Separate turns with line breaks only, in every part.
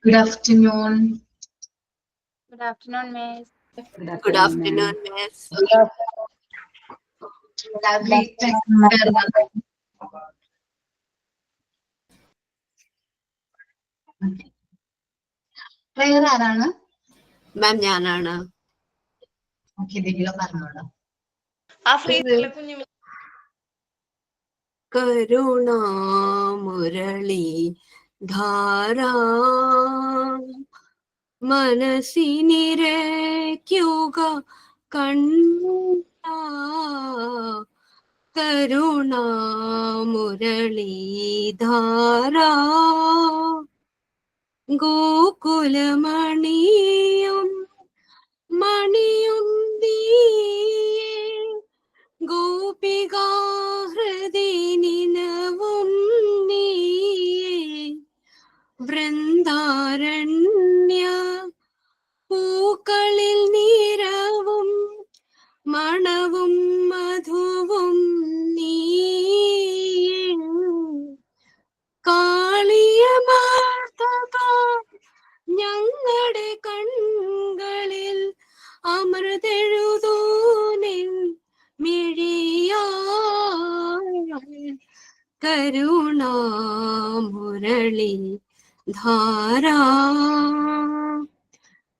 Good afternoon.
Good afternoon, Miss.
Good afternoon, Miss.
Prayer ആരാണ്?
മാം ഞാനാണ്.
Okay, ഇതിലോ പറഞ്ഞോളൂ.
കരുണാമുരളി ധാരാ മനസ്സിനിരയ്ക്കുക കണ്ണ കരുണാമുരളി ധാരാ ഗോകുലമണിയും മണിയും ഗോപികാഹൃദിനിനവും നീയേ വൃന്ദാരണ്യ പൂക്കളിൽ നീരവും മണവും മധുവും നീയേ കാളിയമാർത്തക ഞങ്ങളുടെ കൺകളിൽ അമൃതെഴുതൂ നിൻ മിഴിയാൽ കരുണാമുരളി ധാരാ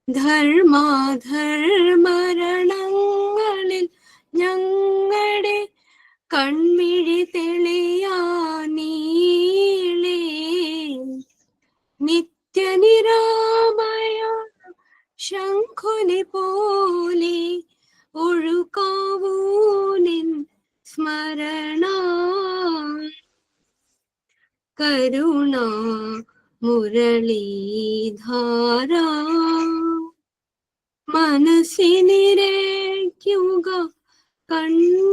ധർമാധർമരണങ്ങളിൽ ഞങ്ങളുടെ കൺമിഴി തെളിയാ നീളേ നിത്യനിരാമയ ശംഖുനി പോലെ ഒഴുകാവൂ നിൻ സ്മരണ കരുണാ മുരളീധാരാ മനസ്സിനിരയ്ക്കുക കണ്ണ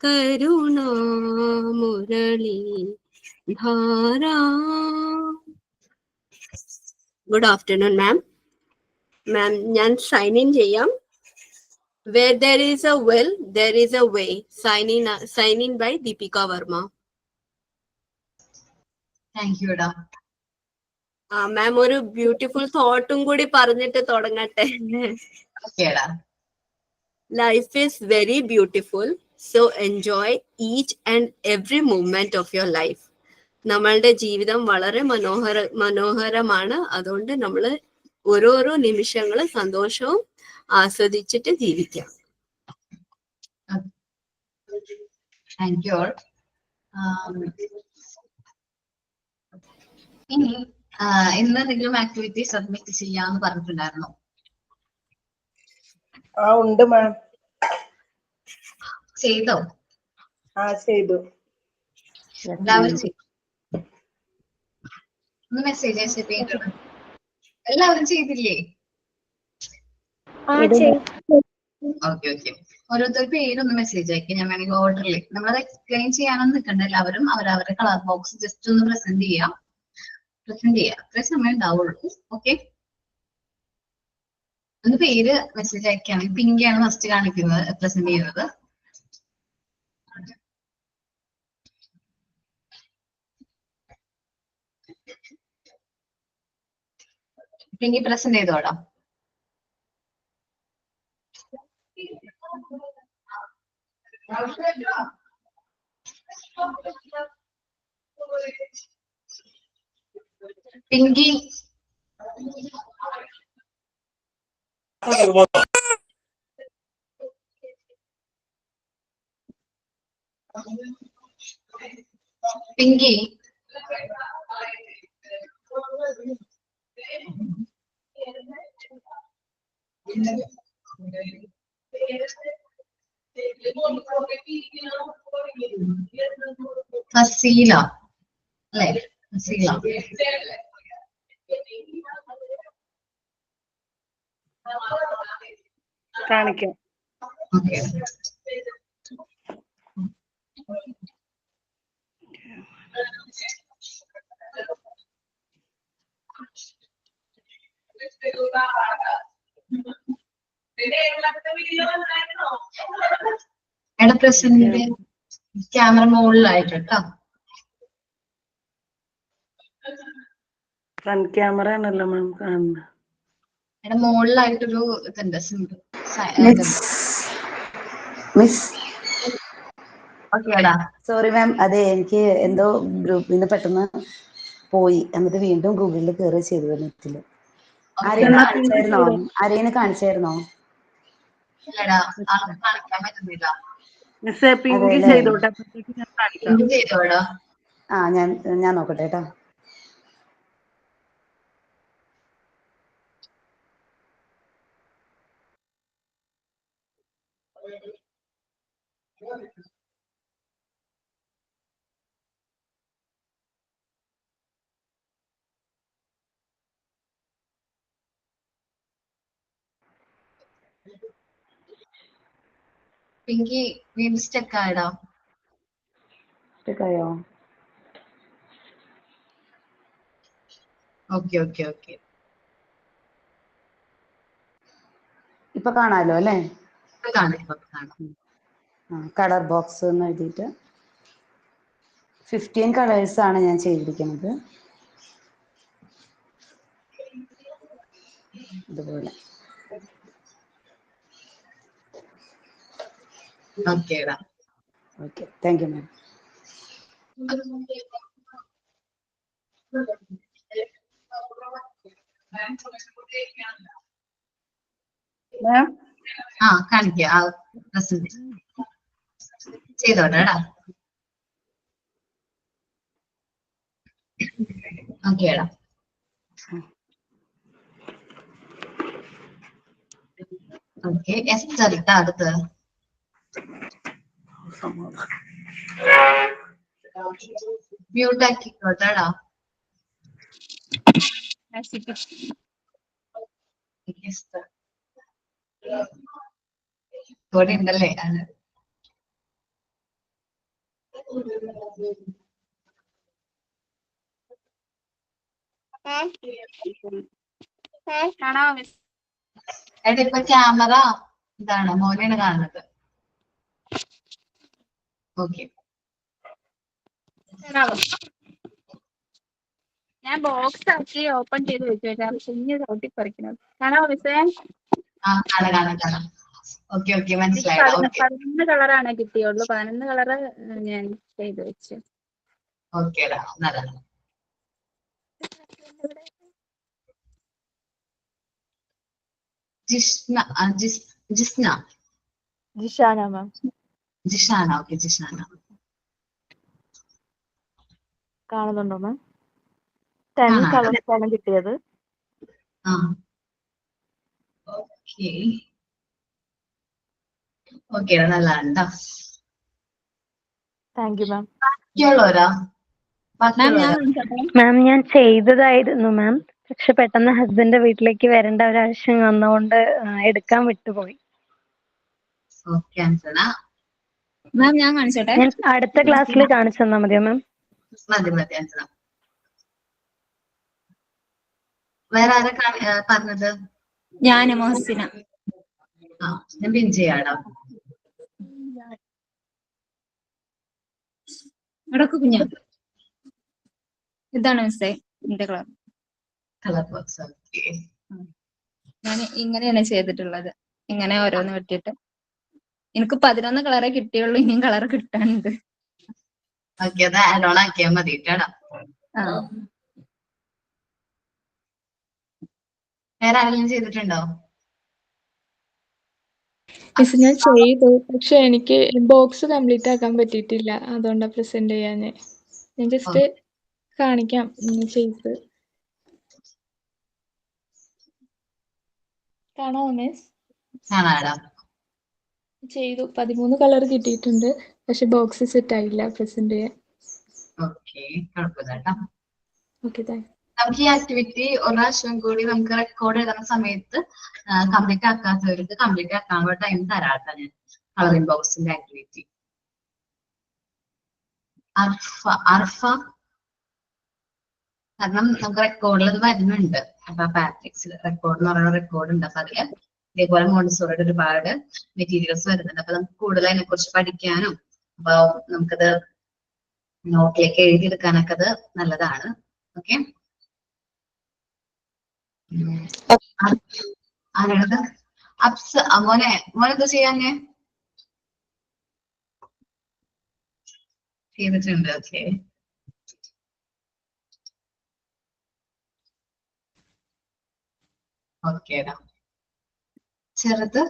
കരുണാ മുരളീധാരാ. Good afternoon ma'am. മാം ഞാൻ സൈൻ ഇൻ ചെയ്യാം. Where there is a will, there is a way. Sign in by Deepika Verma.
Thank you, da.
മാം ഒരു ബ്യൂട്ടിഫുൾ തോട്ടും കൂടി പറഞ്ഞിട്ട് തുടങ്ങട്ടെ.
Okay, da.
Life is very beautiful, so enjoy each and every moment of your life. നമ്മളുടെ ജീവിതം വളരെ മനോഹരമാണ്. അതുകൊണ്ട് നമ്മൾ ഓരോരോ നിമിഷങ്ങളും സന്തോഷവും ആസ്വദിച്ചിട്ട് ജീവിക്കാം.
Thank you all. ഇനി ഇന്ന് എന്തെങ്കിലും ആക്ടിവിറ്റി സബ്മിറ്റ് ചെയ്യാന്ന് പറഞ്ഞിട്ടുണ്ടായിരുന്നോ?
ഉണ്ട് മാം.
ചെയ്തോ?
ചെയ്തു.
എല്ലാവരും ചെയ്തു. ഒന്ന് മെസ്സേജ് അയച്ചിട്ട് എല്ലാവരും ചെയ്തില്ലേ? Okay okay. ഓരോരുത്തർ പേരൊന്ന് മെസ്സേജ് അയക്കും. ഞാൻ വേണമെങ്കിൽ ഓർഡറിൽ നമ്മളത് എക്സ്പ്ലെയിൻ ചെയ്യാനൊന്നും നിൽക്കണ്ട. എല്ലാവരും അവരവരുടെ കളർ ബോക്സ് ജസ്റ്റ് ഒന്ന് പ്രസന്റ് ചെയ്യാം. അത്ര സമയം ഉണ്ടാവുള്ളൂ. ഓക്കെ, ഒന്ന് പേര് മെസ്സേജ് അയക്കുകയാണെങ്കിൽ പിങ്കിയാണ് ഫസ്റ്റ് കാണിക്കുന്നത്, പ്രസന്റ് ചെയ്യുന്നത്. പിങ്കി പ്രസന്റ് ചെയ്തോടാ. പിങ്കി പിങ്കി ഫസീല അല്ലേ? ഫസീല
കാണിക്കാം.
ഓക്കെ. എടാ പ്രസന്റ് ക്യാമറ മുകളിലായിട്ട് കേട്ടോ.
ഫ്രണ്ട് ക്യാമറ ആണല്ലോ മാം കാണുന്നത്.
എടാ മുകളിലായിട്ടൊരു ഇതുണ്ട് സിമ്പിൾ.
മിസ്
ഓക്കെ എടാ.
സോറി മാം, അതെ എനിക്ക് എന്തോ ഗ്രൂപ്പിൽ നിന്ന് പെട്ടെന്ന് പോയി, എന്നിട്ട് വീണ്ടും ഗൂഗിളിൽ കയറി ചെയ്തു നെറ്റില്. ആരെയും കാണിച്ചായിരുന്നോ? ആരെയും കാണിച്ചായിരുന്നോ?
ഇല്ലടാ, ആൾക്ക് കാണിക്കാൻ പറ്റുന്നില്ല.
മിസ്സേ പിങ്ക്
അതെല്ലേ?
ചെയ്തോട്ടെ, അപ്പോഴത്തേക്ക് ഞാൻ കാണിക്കാം.
എന്ത് ചെയ്തോടാ?
ആ ഞാൻ നോക്കട്ടെ കേട്ടോ.
പിങ്കി വീണ്ടും സ്റ്റക്ക് ആയടാ.
യോ
ഓക്കെ ഓക്കെ ഓക്കെ.
ഇപ്പൊ കാണാലോ അല്ലേ?
കാണാം.
കളർ ബോക്സ് എന്ന് എഴുതിയിട്ട് 15 കളേഴ്സ് ആണ് ഞാൻ ചെയ്തിരിക്കുന്നത്. ഇതുപോലെ
ഓക്കേടാ.
Okay, thank you ma'am.
Ma'am
കാണിക്ക പ്രസന്റ് ചെയ്തോടാ. ഓക്കേടാ. ഓക്കെ, എസ്റ്റർ ഇട്ടാ അടുത്ത്. മ്യൂട്ട് ആക്കിക്കോട്ടാടാ. ഇവിടെ ഉണ്ടല്ലേ.
കാണാമോ മിസ്?
എടാ ഇപ്പൊ ക്യാമറ ഇതാണ്, മോനെയാണ് കാണുന്നത്. ഓക്കെ,
ഞാൻ ബോക്സ് ആക്കി ഓപ്പൺ ചെയ്ത് വെച്ചു. കുഞ്ഞ് ചവിട്ടി പറിക്കുന്നത് കാണാമോ മിസ്സേ?
കാണാം. Okay okay, മനസ്സിലായടാ. ഓക്കെ
11 കളറാണ് കിട്ടിയുള്ളൂ. 11 കളറ് ഞാൻ ചെയ്ത് വെച്ചു.
ഓക്കേടാ, നല്ലതാണ്. ജിഷ്ന.
ജിഷാന മാം.
ജിഷാന. ഓക്കെ, ജിഷാന
കാണുന്നുണ്ടോ മാം? 10 കളേഴ്സ് ആണ് കിട്ടിയത്.
ഓക്കേടാ, നല്ലതാണ്ടാ.
താങ്ക് യു മാം.
ബാക്കിയുള്ളവരാ?
മാം ഞാൻ ചെയ്തതായിരുന്നു മാം, പക്ഷെ പെട്ടെന്ന് ഹസ്ബൻഡ് വീട്ടിലേക്ക് വരേണ്ട ഒരു ആവശ്യം വന്നുകൊണ്ട് എടുക്കാൻ വിട്ടുപോയി.
മാം ഞാൻ കാണിച്ചോട്ടെ.
ഞാൻ അടുത്ത ക്ലാസ്സിൽ കാണിച്ചു തന്നാ മതിയോ മാം?
മതി. വേറെ ആരാ പറഞ്ഞത്?
ഞാൻ മോഹസിന.
ഞാൻ ബിഞ്ചിയാടാ.
ഇടക്ക് കുഞ്ഞ ഇതാണ് മിസ്സേ എന്റെ
കളർ ബോക്സ്.
ഞാൻ ഇങ്ങനെയാണ് ചെയ്തിട്ടുള്ളത്. ഇങ്ങനെ ഓരോന്ന് വെട്ടിയിട്ട് എനിക്ക് 11 കളറേ കിട്ടിയുള്ളൂ. ഇനിയും കളർ കിട്ടാനുണ്ട്.
ഓക്കെ, അത് ആഡ് ഓൺ ആക്കിയാൽ മതി കേട്ടാ. വേറെ ആരെങ്കിലും ചെയ്തിട്ടുണ്ടോ?
മിസ് ഞാൻ ചെയ്തു, പക്ഷെ എനിക്ക് ബോക്സ് കംപ്ലീറ്റ് ആക്കാൻ പറ്റിയിട്ടില്ല. അതുകൊണ്ടാ പ്രസന്റ് ചെയ്യാന്. ഞാൻ ജസ്റ്റ് കാണിക്കാം ചെയ്ത്. കാണാമോ മിസ്? ചെയ്തു. 13 കളർ കിട്ടിയിട്ടുണ്ട്, പക്ഷെ ബോക്സ് സെറ്റ് ആയില്ല പ്രസന്റ് ചെയ്യാൻ.
ഓക്കെ, കുഴപ്പമില്ല.
Okay, thank.
നമുക്ക് ഈ ആക്ടിവിറ്റി ഒരു പ്രാവശ്യം കൂടി നമുക്ക് റെക്കോർഡ് എഴുതുന്ന സമയത്ത് കംപ്ലീറ്റ് ആക്കാത്തവർക്ക് കംപ്ലീറ്റ് ആക്കാനുള്ള ടൈം തരാട്ടാ ഞാൻ. കളറിംഗ് ബോക്സിന്റെ ആക്ടിവിറ്റി. അർഫ കാരണം നമുക്ക് റെക്കോർഡിൽ അത് വരുന്നുണ്ട്. അപ്പൊ പാട്രിക്സിൽ റെക്കോർഡ് എന്ന് പറയുന്ന റെക്കോർഡ് ഉണ്ട്. അപ്പൊ അതില് ഇതേപോലെ മോണ്ടിസോറിയുടെ ഒരുപാട് മെറ്റീരിയൽസ് വരുന്നുണ്ട്. അപ്പൊ നമുക്ക് കൂടുതൽ അതിനെ കുറിച്ച് പഠിക്കാനും അപ്പൊ നമുക്കത് നോട്ടിലേക്ക് എഴുതിയെടുക്കാനൊക്കെ അത് നല്ലതാണ്. ഓക്കെ, ആരാണത്? മോനെ മോനെന്താ ചെയ്യാഞ്ഞേ? ചെയ്തിട്ടുണ്ട്. ഓക്കെ, ഓക്കേടാ. ചെറുത്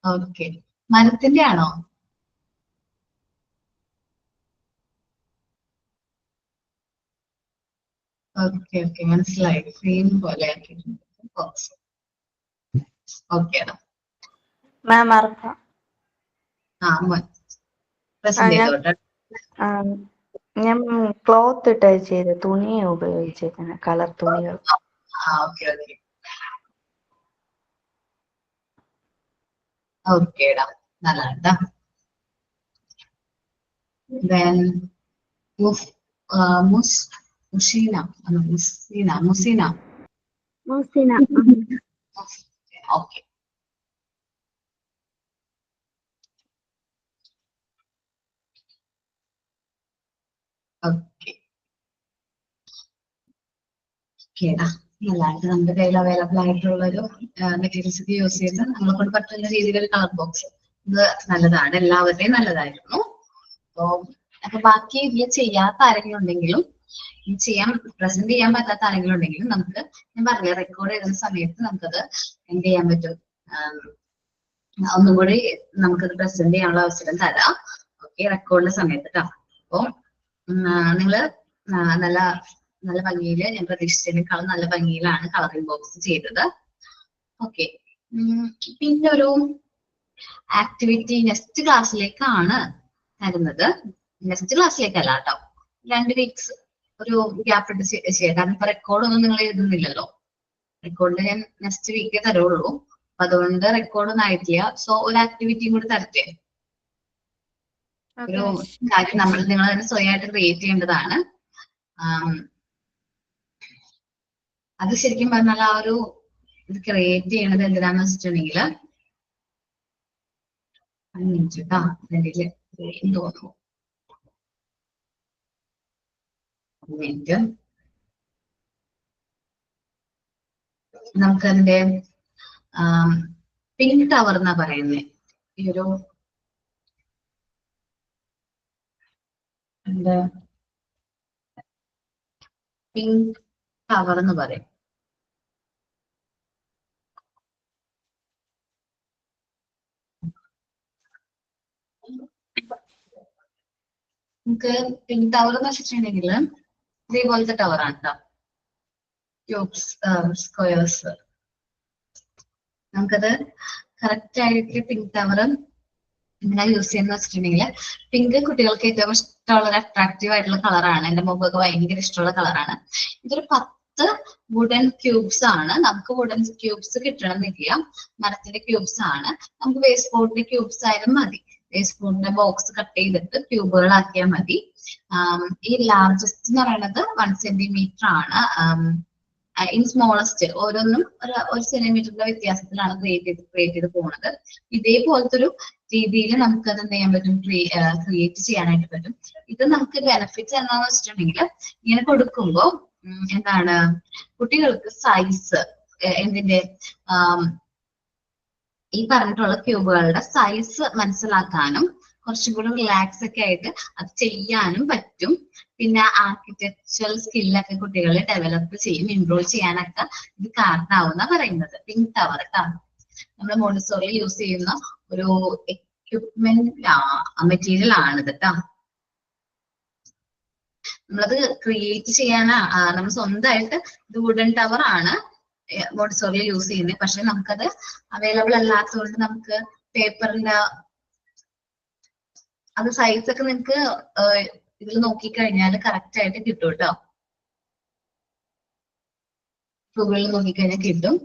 ഓക്കെ, മരത്തിന്റെ ആണോ? ഓക്കെ ഓക്കെ, മനസ്സിലായി. ഫ്രെയിം പോലെ ആക്കിയിട്ടുണ്ട്. ബോക്സ്. ഓക്കേടാ.
മാം മറക്കാം.
മോൻ പ്രസന്റ്
ഞാൻ
ചെയ്തോട്ടെ.
ഞാൻ ക്ലോത്ത് ഇട്ടാ ചെയ്ത്, തുണിയെ ഉപയോഗിച്ചേക്കുന്നത്, കളർ തുണികൾ.
ഓക്കെ ഓക്കെ ഓക്കേടാ, നല്ലതാ. Then മുസീന. ഓക്കെ, ഓക്കെ ഓക്കേടാ. നല്ലതായിട്ട് നമ്മുടെ കയ്യിൽ അവൈലബിൾ ആയിട്ടുള്ള ഒരു മെറ്റീരിയൽസ് ഒക്കെ യൂസ് ചെയ്ത് നമ്മളെ കൊണ്ട് പറ്റുന്ന രീതിയിൽ ഒരു കളർ ബോക്സ് ഇത് നല്ലതാണ്, എല്ലാവരുടെയും നല്ലതായിരുന്നു. അപ്പൊ ബാക്കി ഇതിൽ ചെയ്യാത്ത ആരെങ്കിലും ഉണ്ടെങ്കിലും, പ്രസന്റ് ചെയ്യാൻ പറ്റാത്ത ആരെങ്കിലും ഉണ്ടെങ്കിലും നമുക്ക് ഞാൻ പറഞ്ഞ റെക്കോർഡ് ചെയ്യുന്ന സമയത്ത് നമുക്കത് എന്ത് ചെയ്യാൻ പറ്റും, ഒന്നും കൂടി നമുക്കത് പ്രസന്റ് ചെയ്യാനുള്ള അവസരം തരാം. ഓക്കെ, റെക്കോർഡിന്റെ സമയത്ത് കേട്ടോ. അപ്പൊ നിങ്ങള് നല്ല നല്ല ഭംഗിയില്, ഞാൻ പ്രതീക്ഷിച്ചതിനേക്കാളും നല്ല ഭംഗിയിലാണ് കളറിംഗ് ബോക്സ് ചെയ്തത്. ഓക്കെ, പിന്നെ ഒരു ആക്ടിവിറ്റി നെക്സ്റ്റ് ക്ലാസ്സിലേക്കാണ് തരുന്നത്. നെക്സ്റ്റ് ക്ലാസ്സിലേക്കല്ല കേട്ടോ, 2 വീക്സ് ഒരു ഗ്യാപ്പ് ഇട്ട് ചെയ്യാം. കാരണം ഇപ്പൊ റെക്കോർഡൊന്നും നിങ്ങൾ എഴുതുന്നില്ലല്ലോ. റെക്കോർഡ് ഞാൻ നെക്സ്റ്റ് വീക്കേ തരുള്ളൂ. അപ്പൊ അതുകൊണ്ട് റെക്കോർഡൊന്നും ആയിട്ടില്ല. സോ ഒരു ആക്ടിവിറ്റിയും കൂടി തരട്ടെ. ഒരു കാര്യം നിങ്ങൾ തന്നെ സ്വയമായിട്ട് ക്രിയേറ്റ് ചെയ്യേണ്ടതാണ്. അത് ശരിക്കും പറഞ്ഞാൽ ആ ഒരു ഇത് ക്രിയേറ്റ് ചെയ്യണത് എന്തിനാന്ന് വെച്ചിട്ടുണ്ടെങ്കിൽ തോന്നുന്നു നമുക്കതിന്റെ പിങ്ക് ടവർ എന്നാ പറയുന്നത്. ഈ ഒരു പിങ്ക് ടവർ എന്ന് പറയും. നമുക്ക് പിങ്ക് ടവർ എന്ന് വെച്ചിട്ടുണ്ടെങ്കിൽ ഇതേപോലത്തെ ടവറാണ് കേട്ടോ. Cubes, squares. നമുക്കത് കറക്റ്റ് ആയിട്ട് പിങ്ക് ടവർ എങ്ങനെ യൂസ് ചെയ്യുന്ന വെച്ചിട്ടുണ്ടെങ്കിൽ, പിങ്ക് കുട്ടികൾക്ക് ഏറ്റവും ഇഷ്ടമുള്ള ഒരു അട്രാക്റ്റീവ് ആയിട്ടുള്ള കളറാണ്. എന്റെ മുഖമൊക്കെ ഭയങ്കര ഇഷ്ടമുള്ള കളറാണ്. ഇതൊരു 10 വുഡൻ ക്യൂബ്സ് ആണ്. നമുക്ക് വുഡൻ ക്യൂബ്സ് കിട്ടണമെന്നില്ല, മരത്തിന്റെ ക്യൂബ്സ് ആണ്. നമുക്ക് വേസ്റ്റ് ബോർഡിന്റെ ക്യൂബ്സ് ആയാലും മതി. വേസ്റ്റ് ബോർഡിന്റെ ബോക്സ് കട്ട് ചെയ്തിട്ട് ക്യൂബുകളാക്കിയാൽ മതി. ഈ ലാർജസ്റ്റ് എന്ന് പറയുന്നത് 1 സെന്റിമീറ്റർ ആണ്. ഇൻ സ്മോളസ്റ്റ് ഓരോന്നും ഒരു സെന്റിമീറ്ററിന്റെ വ്യത്യാസത്തിലാണ് ക്രിയേറ്റ് ചെയ്ത് പോകുന്നത്. ഇതേപോലത്തെ ഒരു രീതിയിൽ നമുക്ക് അത് എന്ത് ചെയ്യാൻ പറ്റും, ക്രിയേറ്റ് ചെയ്യാനായിട്ട് പറ്റും. ഇത് നമുക്ക് ബെനിഫിറ്റ്സ് എന്താണെന്ന് വെച്ചിട്ടുണ്ടെങ്കിൽ, ഇങ്ങനെ കൊടുക്കുമ്പോൾ എന്താണ്, കുട്ടികൾക്ക് സൈസ് എന്തിന്റെ ഈ പറഞ്ഞിട്ടുള്ള ക്യൂബുകളുടെ സൈസ് മനസ്സിലാക്കാനും കുറച്ചും കൂടി റിലാക്സ് ഒക്കെ ആയിട്ട് അത് ചെയ്യാനും പറ്റും. പിന്നെ ആർക്കിടെക്ചറൽ സ്കില്ലൊക്കെ കുട്ടികളെ ഡെവലപ്പ് ചെയ്യും, ഇംപ്രൂവ് ചെയ്യാനൊക്കെ ഇത് കാരണമാവുന്ന പറയുന്നത്. പിങ്ക് ടവർ കേട്ടോ, നമ്മുടെ മോണ്ടിസോറിൽ യൂസ് ചെയ്യുന്ന ഒരു എക്യുപ്മെന്റ് മെറ്റീരിയൽ ആണിത് കേട്ടോ. നമ്മളത് ക്രിയേറ്റ് ചെയ്യാനാ നമ്മൾ സ്വന്തമായിട്ട് ഇത് വുഡൻ ടവർ ആണ് മോണ്ടിസോറിൽ യൂസ് ചെയ്യുന്നത്. പക്ഷെ നമുക്കത് അവൈലബിൾ അല്ലാത്തതുകൊണ്ട് നമുക്ക് പേപ്പറിന്റെ അത് സൈസ് ഒക്കെ നിങ്ങൾക്ക് ഇതിൽ നോക്കിക്കഴിഞ്ഞാൽ കറക്റ്റ് ആയിട്ട് കിട്ടും കേട്ടോ. ഗൂഗിളിൽ നോക്കിക്കഴിഞ്ഞാൽ കിട്ടും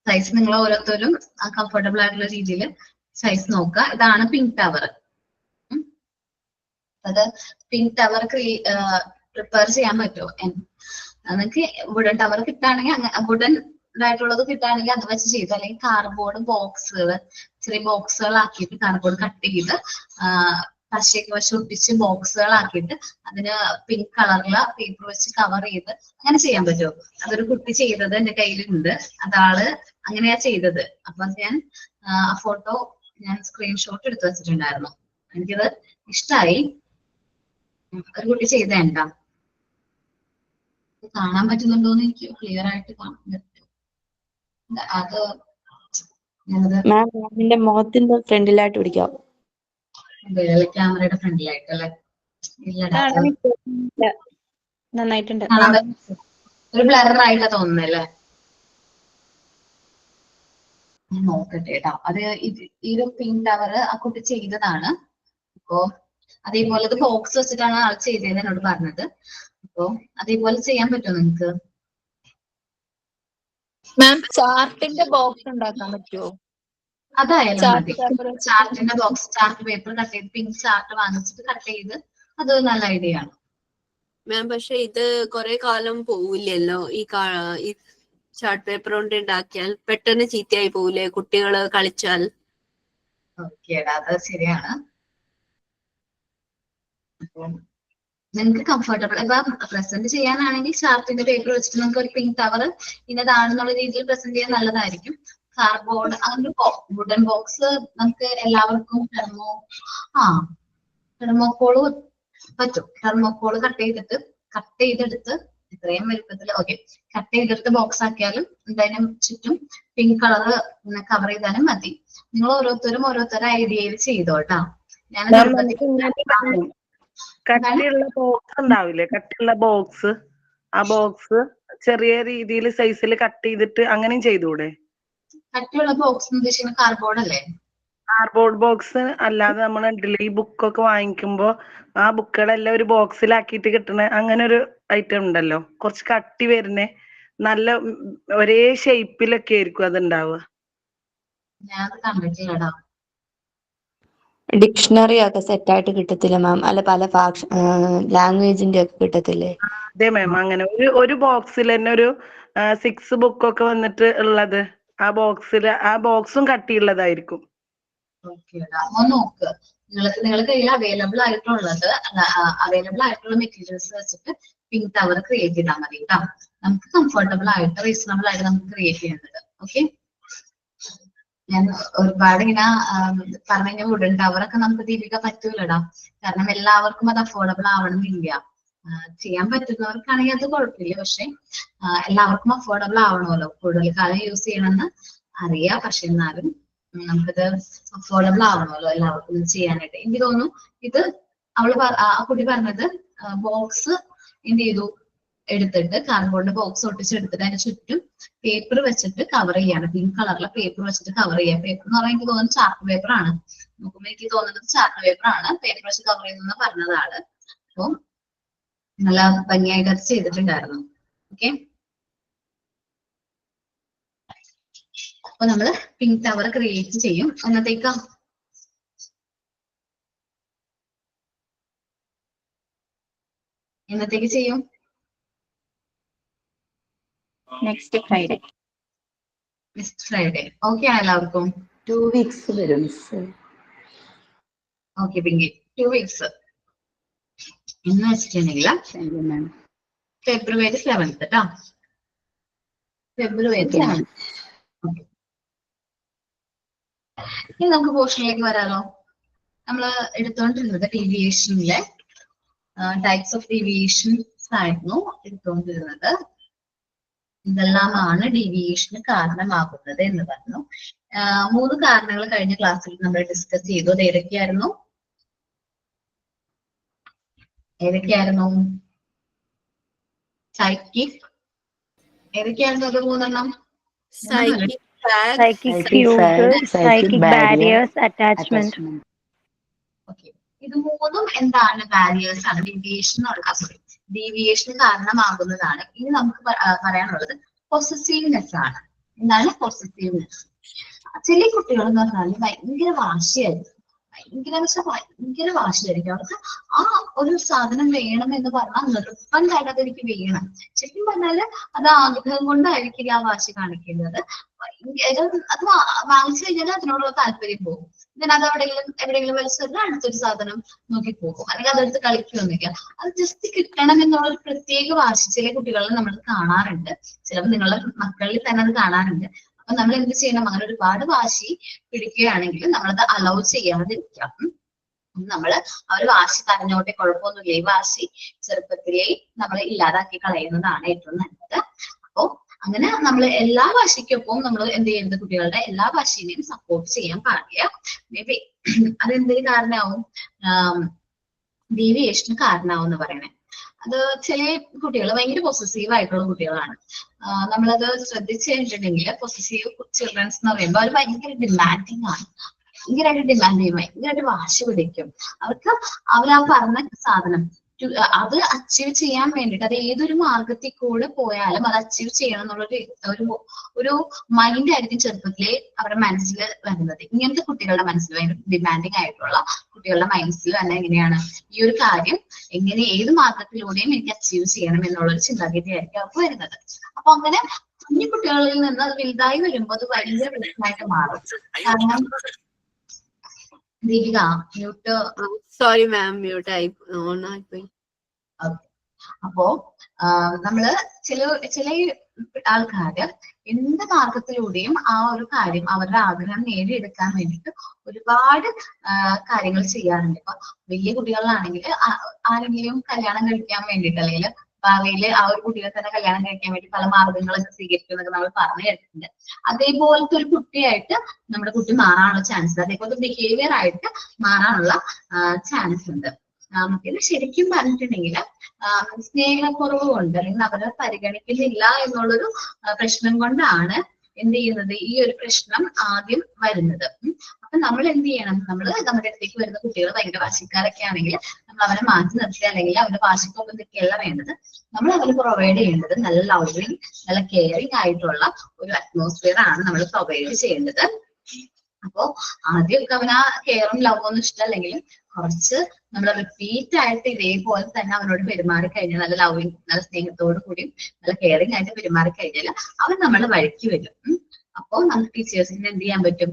സൈസ്. നിങ്ങൾ ഓരോരുത്തരും കംഫർട്ടബിൾ ആയിട്ടുള്ള രീതിയിൽ സൈസ് നോക്കുക. ഇതാണ് പിങ്ക് ടവർ. അത് പിങ്ക് ടവർ പ്രിപ്പയർ ചെയ്യാൻ പറ്റുമോ? നിങ്ങൾക്ക് വുഡൻ ടവർ കിട്ടുകയാണെങ്കിൽ വുഡൻ ഇതായിട്ടുള്ളത് കിട്ടുകയാണെങ്കിൽ അത് വെച്ച് ചെയ്തു. അല്ലെങ്കിൽ കാർഡ്ബോർഡ് ബോക്സുകൾ, ചെറിയ ബോക്സുകളാക്കിയിട്ട് കാർഡ്ബോർഡ് കട്ട് ചെയ്ത് പശയൊക്കെ വെച്ച് ഒട്ടിച്ച് ബോക്സുകളാക്കിയിട്ട് അതിന് പിങ്ക് കളറിലെ പേപ്പർ വെച്ച് കവർ ചെയ്ത് അങ്ങനെ ചെയ്യാൻ പറ്റുമോ? അതൊരു കുട്ടി ചെയ്തത് എന്റെ കയ്യിലുണ്ട്. അതാള് അങ്ങനെയാ ചെയ്തത്. അപ്പൊ ഞാൻ ആ ഫോട്ടോ ഞാൻ സ്ക്രീൻഷോട്ട് എടുത്ത് വെച്ചിട്ടുണ്ടായിരുന്നു. എനിക്കത് ഇഷ്ടായി. ഒരു കുട്ടി ചെയ്തേണ്ട കാണാൻ പറ്റുന്നുണ്ടോന്ന് എനിക്ക് ക്ലിയർ ആയിട്ട് കാണാൻ പറ്റും. അത് ഞാനത്
മാം മാമിന്റെ മുഖത്തിന്റെ ഫ്രണ്ടിലായിട്ട് പിടിക്കാം.
ക്യാമറയുടെ ഫ്രണ്ടിലായിട്ടല്ലേ? ഇല്ലടാ,
നന്നായിട്ടുണ്ട്.
കാണാൻ പറ്റും. ഒരു ബ്ലറായിട്ടാ തോന്നുന്നല്ലേ? ഞാൻ നോക്കട്ടെ കേട്ടോ. അത് ഈ ഒരു പിങ്ക് ടവർ ആ കുട്ടി ചെയ്തതാണ്. അപ്പോ അതേപോലെ ഇത് ബോക്സ് വെച്ചിട്ടാണ് ആൾ ചെയ്തതെന്ന് എന്നോട് പറഞ്ഞത്. അപ്പൊ അതേപോലെ ചെയ്യാൻ പറ്റുമോ നിങ്ങക്ക്?
മാം ചാർട്ടിന്റെ ബോക്സ് ഉണ്ടാക്കാൻ പറ്റുമോ?
അതായാലും മതി.
പേപ്പർ
ചാർട്ടിന്റെ ബോക്സ്, ചാർട്ട് പേപ്പർ കട്ട് ചെയ്ത് പിങ്ക് ചാർട്ട് വാങ്ങിച്ചിട്ട് കട്ട് ചെയ്ത് അത് നല്ല ഐഡിയ ആണ്.
മാം പക്ഷെ ഇത് കുറെ കാലം പോവില്ലല്ലോ ഈ ചാർട്ട് പേപ്പർ കൊണ്ട് ഉണ്ടാക്കിയാൽ? പെട്ടെന്ന് ചീത്തയായി പോവില്ലേ കുട്ടികള് കളിച്ചാൽ?
ഓക്കേടാ, അത് ശരിയാണ്. അപ്പം നിങ്ങൾക്ക് കംഫർട്ടബിൾ ഇപ്പൊ പ്രസന്റ് ചെയ്യാനാണെങ്കിൽ ചാർട്ടിന്റെ പേപ്പർ വെച്ചിട്ട് നമുക്ക് ഒരു പിങ്ക് ടവർ ഇന്നതാണെന്നുള്ള രീതിയിൽ പ്രസന്റ് ചെയ്യാൻ നല്ലതായിരിക്കും. കാർഡ്ബോർഡ് അങ്ങനെ വുഡൻ ബോക്സ് നമുക്ക് എല്ലാവർക്കും തെർമോക്കോള് പറ്റും. തെർമോക്കോള് കട്ട് ചെയ്തെടുത്ത് ഇത്രയും വലുപ്പത്തിൽ കട്ട് ചെയ്തെടുത്ത് ബോക്സ് ആക്കിയാലും എന്തായാലും ചുറ്റും പിങ്ക് കളർ കവർ ചെയ്താലും മതി. നിങ്ങൾ ഓരോരുത്തരും ഐഡിയയിൽ ചെയ്തോട്ടാ. ഞാൻ
കട്ടിയുള്ള ബോക്സ് ഉണ്ടാവില്ലേ? കട്ടിയുള്ള ബോക്സ്, ആ ബോക്സ് ചെറിയ രീതിയിൽ സൈസിൽ കട്ട് ചെയ്തിട്ട് അങ്ങനെയും ചെയ്തൂടെ?
കട്ടിയുള്ള ബോക്സ് ഉദ്ദേശിക്കുന്ന കാർഡ്ബോർഡ് അല്ലേ?
കാർഡ്ബോർഡ് ബോക്സ് അല്ലാതെ നമ്മൾ ഈ ബുക്കൊക്കെ വാങ്ങിക്കുമ്പോ ആ ബുക്കുകളെല്ലാം ഒരു ബോക്സിലാക്കിയിട്ട് കിട്ടുന്ന അങ്ങനെ ഒരു ഐറ്റം ഉണ്ടല്ലോ, കുറച്ച് കട്ടി വരുന്നേ, നല്ല ഒരേ ഷേപ്പിലൊക്കെ ആയിരിക്കും അത് ഉണ്ടാവുക.
ഞാൻ കണ്ടിട്ടില്ലടാ.
ഡിക്ഷണറി ഒക്കെ സെറ്റ് ആയിട്ട് കിട്ടത്തില്ല മാം? അല്ല പല ലാംഗ്വേജിന്റെ ഒക്കെ കിട്ടത്തില്ലേ?
അതെ മാം, അങ്ങനെ ഒരു ബോക്സിൽ തന്നെ ഒരു 6 ബുക്കൊക്കെ വന്നിട്ട് ഉള്ളത് ആ ബോക്സും കട്ടിയുള്ളതായിരിക്കും.
ഓക്കേടാ, ഒന്ന് നോക്ക്. നിങ്ങളുടെ കയ്യിൽ അവൈലബിൾ ആയിട്ടുള്ള മെറ്റീരിയൽസ് വെച്ചിട്ട് പിങ്ക് ടവർ ക്രിയേറ്റ് ചെയ്താൽ മതി കേട്ടോ. നമുക്ക് കംഫർട്ടബിൾ ആയിട്ട് റീസണബിൾ ആയിട്ട് നമുക്ക് ക്രിയേറ്റ് ചെയ്യുന്നത്. ഓക്കെ, ഞാൻ ഒരുപാട് ഇങ്ങനെ പറഞ്ഞു കഴിഞ്ഞാൽ വുഡൻ ടവർ ഒക്കെ നമുക്ക് ദീപിക പറ്റൂലടാ. കാരണം എല്ലാവർക്കും അത് അഫോർഡബിൾ ആവണമെന്നില്ല. ചെയ്യാൻ പറ്റുന്നവർക്കാണെങ്കിൽ അത് കുഴപ്പമില്ല. പക്ഷെ എല്ലാവർക്കും അഫോർഡബിൾ ആവണമല്ലോ. കൂടുതൽ കാലം യൂസ് ചെയ്യണമെന്ന് അറിയാം. പക്ഷെ എന്നാലും നമുക്കത് അഫോർഡബിൾ ആവണമല്ലോ എല്ലാവർക്കും ഇത് ചെയ്യാനായിട്ട്. എനിക്ക് തോന്നുന്നു ഇത് ആ കുട്ടി പറഞ്ഞത് ബോക്സ് എന്ത് ചെയ്തു, എടുത്തിട്ട് കാർഡ്ബോർഡ് ബോക്സ് ഒട്ടിച്ചെടുത്തിട്ട് അതിന് ചുറ്റും പേപ്പർ വെച്ചിട്ട് കവർ ചെയ്യാണ്. പിങ്ക് കളറിലെ പേപ്പർ വെച്ചിട്ട് കവർ ചെയ്യാം. പേപ്പർ എന്ന് പറയുമ്പോൾ എനിക്ക് തോന്നുന്നത് ചാർട്ട് പേപ്പർ ആണ്. നോക്കുമ്പോൾ എനിക്ക് തോന്നുന്നത് ചാർട്ട് പേപ്പർ ആണ്. പേപ്പർ വെച്ച് കവർ ചെയ്യുന്ന പറഞ്ഞതാണ്. അപ്പം നല്ല ഭംഗിയായിട്ട് അത് ചെയ്തിട്ടുണ്ടായിരുന്നു. ഓക്കെ, അപ്പൊ നമ്മള് പിങ്ക് ടവർ ക്രിയേറ്റ് ചെയ്യും. എന്നത്തേക്ക് ചെയ്യും?
Next Friday.
Next Friday. Okay ആണ് എല്ലാവർക്കും?
2 weeks വരും മിസ്.
ഓക്കെ പിങ്കി, 2 weeks എന്ന് വെച്ചിട്ടുണ്ടെങ്കിൽ ഫെബ്രുവരി 7th കേട്ടോ. ഫെബ്രുവരി 7th. ഇനി നമുക്ക് പോർഷനിലേക്ക് വരാലോ. നമ്മള് എടുത്തോണ്ടിരുന്നത് ഡീവിയേഷനിലെ ടൈപ്സ് ഓഫ് ഡീവിയേഷൻസ് ആയിരുന്നു എടുത്തോണ്ടിരുന്നത്. ഇതെല്ലാമാണ് ഡീവിയേഷന് കാരണമാകുന്നത് എന്ന് പറഞ്ഞു. 3 കാരണങ്ങൾ കഴിഞ്ഞ ക്ലാസ്സിൽ നമ്മൾ ഡിസ്കസ് ചെയ്തു. അത് ഏതൊക്കെയായിരുന്നു? സൈക്കിക്. ഏതൊക്കെയായിരുന്നു അത് 3
psychic fugue, psychic barriers, attachment.
Okay, ഇത് 3ഉം എന്താണ്? ബാരിയേഴ്സ് ആണ്. ഡീവിയേഷന് കാരണമാകുന്നതാണ്. ഇനി നമുക്ക് പറയാനുള്ളത് പൊസസീവ്നെസ് ആണ്. എന്താണ് പൊസസീവ്നെസ്? ചില കുട്ടികൾ എന്ന് പറഞ്ഞാൽ ഭയങ്കര വാശിയായിരിക്കും. ഭയങ്കര വാശിയായിരിക്കും. അവർക്ക് ആ ഒരു സാധനം വേണം എന്ന് പറഞ്ഞാൽ നിർബന്ധമായിട്ട് അതെനിക്ക് വേണം. ശരിക്കും പറഞ്ഞാല് അത് ആഗ്രഹം കൊണ്ടായിരിക്കില്ല ആ വാശി കാണിക്കുന്നത്. അത് വാങ്ങിച്ചു കഴിഞ്ഞാൽ അതിനോടുള്ള താല്പര്യം പോകും. ഞാൻ അത് എവിടെയെങ്കിലും വലിച്ചെറിഞ്ഞാൽ അടുത്തൊരു സാധനം നോക്കി പോകും, അല്ലെങ്കിൽ അതെടുത്ത് കളിക്കുകയൊന്നുമില്ല. അത് ജസ്റ്റ് കിട്ടണം എന്നുള്ള ഒരു പ്രത്യേക വാശി ചില കുട്ടികളിൽ നമ്മൾ കാണാറുണ്ട്. ചിലപ്പോൾ നിങ്ങളുടെ മക്കളിൽ തന്നെ അത് കാണാറുണ്ട്. അപ്പൊ നമ്മൾ എന്ത് ചെയ്യണം? അങ്ങനെ ഒരുപാട് വാശി പിടിക്കുകയാണെങ്കിൽ നമ്മളത് അലൗ ചെയ്യാതിരിക്കാം. നമ്മള് അവര് വാശി കരഞ്ഞോട്ടെ, കുഴപ്പമൊന്നുമില്ല, ഈ വാശി ചെറുപ്പത്തിലേ നമ്മൾ ഇല്ലാതാക്കി കളയുന്നതാണ് ഏറ്റവും നല്ലത്. അപ്പോ അങ്ങനെ നമ്മൾ എല്ലാ വാശിക്കൊപ്പം നമ്മൾ എന്ത് ചെയ്യുന്നത്? കുട്ടികളുടെ എല്ലാ വാശിനെയും സപ്പോർട്ട് ചെയ്യാൻ പാടില്ല. മേ ബി അതെന്തൊരു കാരണമാവും? ഡീവിയേഷന് കാരണമാവും എന്ന് പറയണേ. അത് ചില കുട്ടികൾ ഭയങ്കര പൊസസീവ് ആയിട്ടുള്ള കുട്ടികളാണ്. നമ്മളത് ശ്രദ്ധിച്ചു കഴിഞ്ഞിട്ടുണ്ടെങ്കിൽ പൊസസീവ് ചിൽഡ്രൻസ് എന്ന് പറയുമ്പോൾ അവർ ഭയങ്കര ഡിമാൻഡിങ് ആണ്. ഭയങ്കരമായിട്ട് ഡിമാൻഡ് ചെയ്യും, ഭയങ്കരമായിട്ട് വാശി പിടിക്കും. അവർക്ക് അവരാ പറഞ്ഞ സാധനം അത് അച്ചീവ് ചെയ്യാൻ വേണ്ടിയിട്ട് അത് ഏതൊരു മാർഗത്തിൽ കൂടെ പോയാലും അത് അച്ചീവ് ചെയ്യണം എന്നുള്ളൊരു ഒരു മൈൻഡ് ആയിരിക്കും ചെറുപ്പത്തിലെ അവരുടെ മനസ്സിൽ വരുന്നത്. ഇങ്ങനത്തെ കുട്ടികളുടെ മനസ്സിൽ ഭയങ്കര ഡിമാൻഡിങ് ആയിട്ടുള്ള കുട്ടികളുടെ മനസ്സിൽ തന്നെ എങ്ങനെയാണ് ഈ ഒരു കാര്യം എങ്ങനെ ഏത് മാർഗത്തിലൂടെയും എനിക്ക് അച്ചീവ് ചെയ്യണം എന്നുള്ളൊരു ചിന്താഗതി ആയിരിക്കും അവർക്ക് വരുന്നത്. അപ്പൊ അങ്ങനെ കുഞ്ഞു കുട്ടികളിൽ നിന്ന് അത് വലുതായി വരുമ്പോൾ അത് വലിയ പ്രശ്നമായിട്ട് മാറും. കാരണം Deepika mute.
Sorry ma'am, mute ആയി ഓൺ ആയിപ്പോയി.
അപ്പോ നമ്മള് ചില ആൾക്കാര് എന്ത് മാർഗത്തിലൂടെയും ആ ഒരു കാര്യം അവരുടെ ആഗ്രഹം നേടിയെടുക്കാൻ വേണ്ടിയിട്ട് ഒരുപാട് കാര്യങ്ങൾ ചെയ്യാറുണ്ട്. ഇപ്പൊ വലിയ കുട്ടികളിലാണെങ്കിൽ ആരെങ്കിലും കല്യാണം കഴിക്കാൻ വേണ്ടിയിട്ട് അല്ലെങ്കിൽ ഭാവിയില് ആ ഒരു കുട്ടികളെ തന്നെ കല്യാണം കഴിക്കാൻ വേണ്ടി പല മാർഗങ്ങളൊക്കെ സ്വീകരിക്കുന്നതൊക്കെ നമ്മൾ പറഞ്ഞു കേട്ടിട്ടുണ്ട്. അതേപോലത്തെ ഒരു കുട്ടിയായിട്ട് നമ്മുടെ കുട്ടി മാറാനുള്ള ചാൻസ്, അതേപോലത്തെ ബിഹേവിയർ ആയിട്ട് മാറാനുള്ള ചാൻസ് ഉണ്ട്. ഇത് ശരിക്കും പറഞ്ഞിട്ടുണ്ടെങ്കിൽ സ്നേഹക്കുറവ് കൊണ്ട് അല്ലെങ്കിൽ അവരെ പരിഗണിക്കുന്നില്ല എന്നുള്ളൊരു പ്രശ്നം കൊണ്ടാണ് എന്ത് ചെയ്യുന്നത്? ഈ ഒരു പ്രശ്നം ആദ്യം വരുന്നത്. അപ്പൊ നമ്മൾ എന്ത് ചെയ്യണം? നമ്മൾ നമ്മുടെ അടുത്തേക്ക് വരുന്ന കുട്ടികൾ ഭയങ്കര വാശിക്കാരൊക്കെ ആണെങ്കിൽ നമ്മൾ അവരെ മാറ്റി നിർത്തുക, അല്ലെങ്കിൽ അവരുടെ വാശിക്കൊപ്പം നിൽക്കുകയല്ല വേണ്ടത്. നമ്മൾ അവര് പ്രൊവൈഡ് ചെയ്യേണ്ടത് നല്ല ലവിങ്, നല്ല കെയറിങ് ആയിട്ടുള്ള ഒരു അറ്റ്മോസ്ഫിയർ ആണ് നമ്മൾ പ്രൊവൈഡ് ചെയ്യേണ്ടത്. അപ്പോ ആദ്യമൊക്കെ അവന് ആ കെയറും ലവും ഒന്നും ഇഷ്ടമല്ലെങ്കിലും കുറച്ച് നമ്മൾ റിപ്പീറ്റ് ആയിട്ട് ഇതേപോലെ തന്നെ അവനോട് പെരുമാറി കഴിഞ്ഞാൽ, നല്ല ലവിങ്, നല്ല സ്നേഹത്തോടു കൂടിയും നല്ല കെയറിങ് ആയിട്ട് പെരുമാറി കഴിഞ്ഞാൽ അവൻ നമ്മളെ വഴിക്ക് വരും. അപ്പോൾ നമുക്ക് ടീച്ചേഴ്സിന് എന്ത് ചെയ്യാൻ പറ്റും?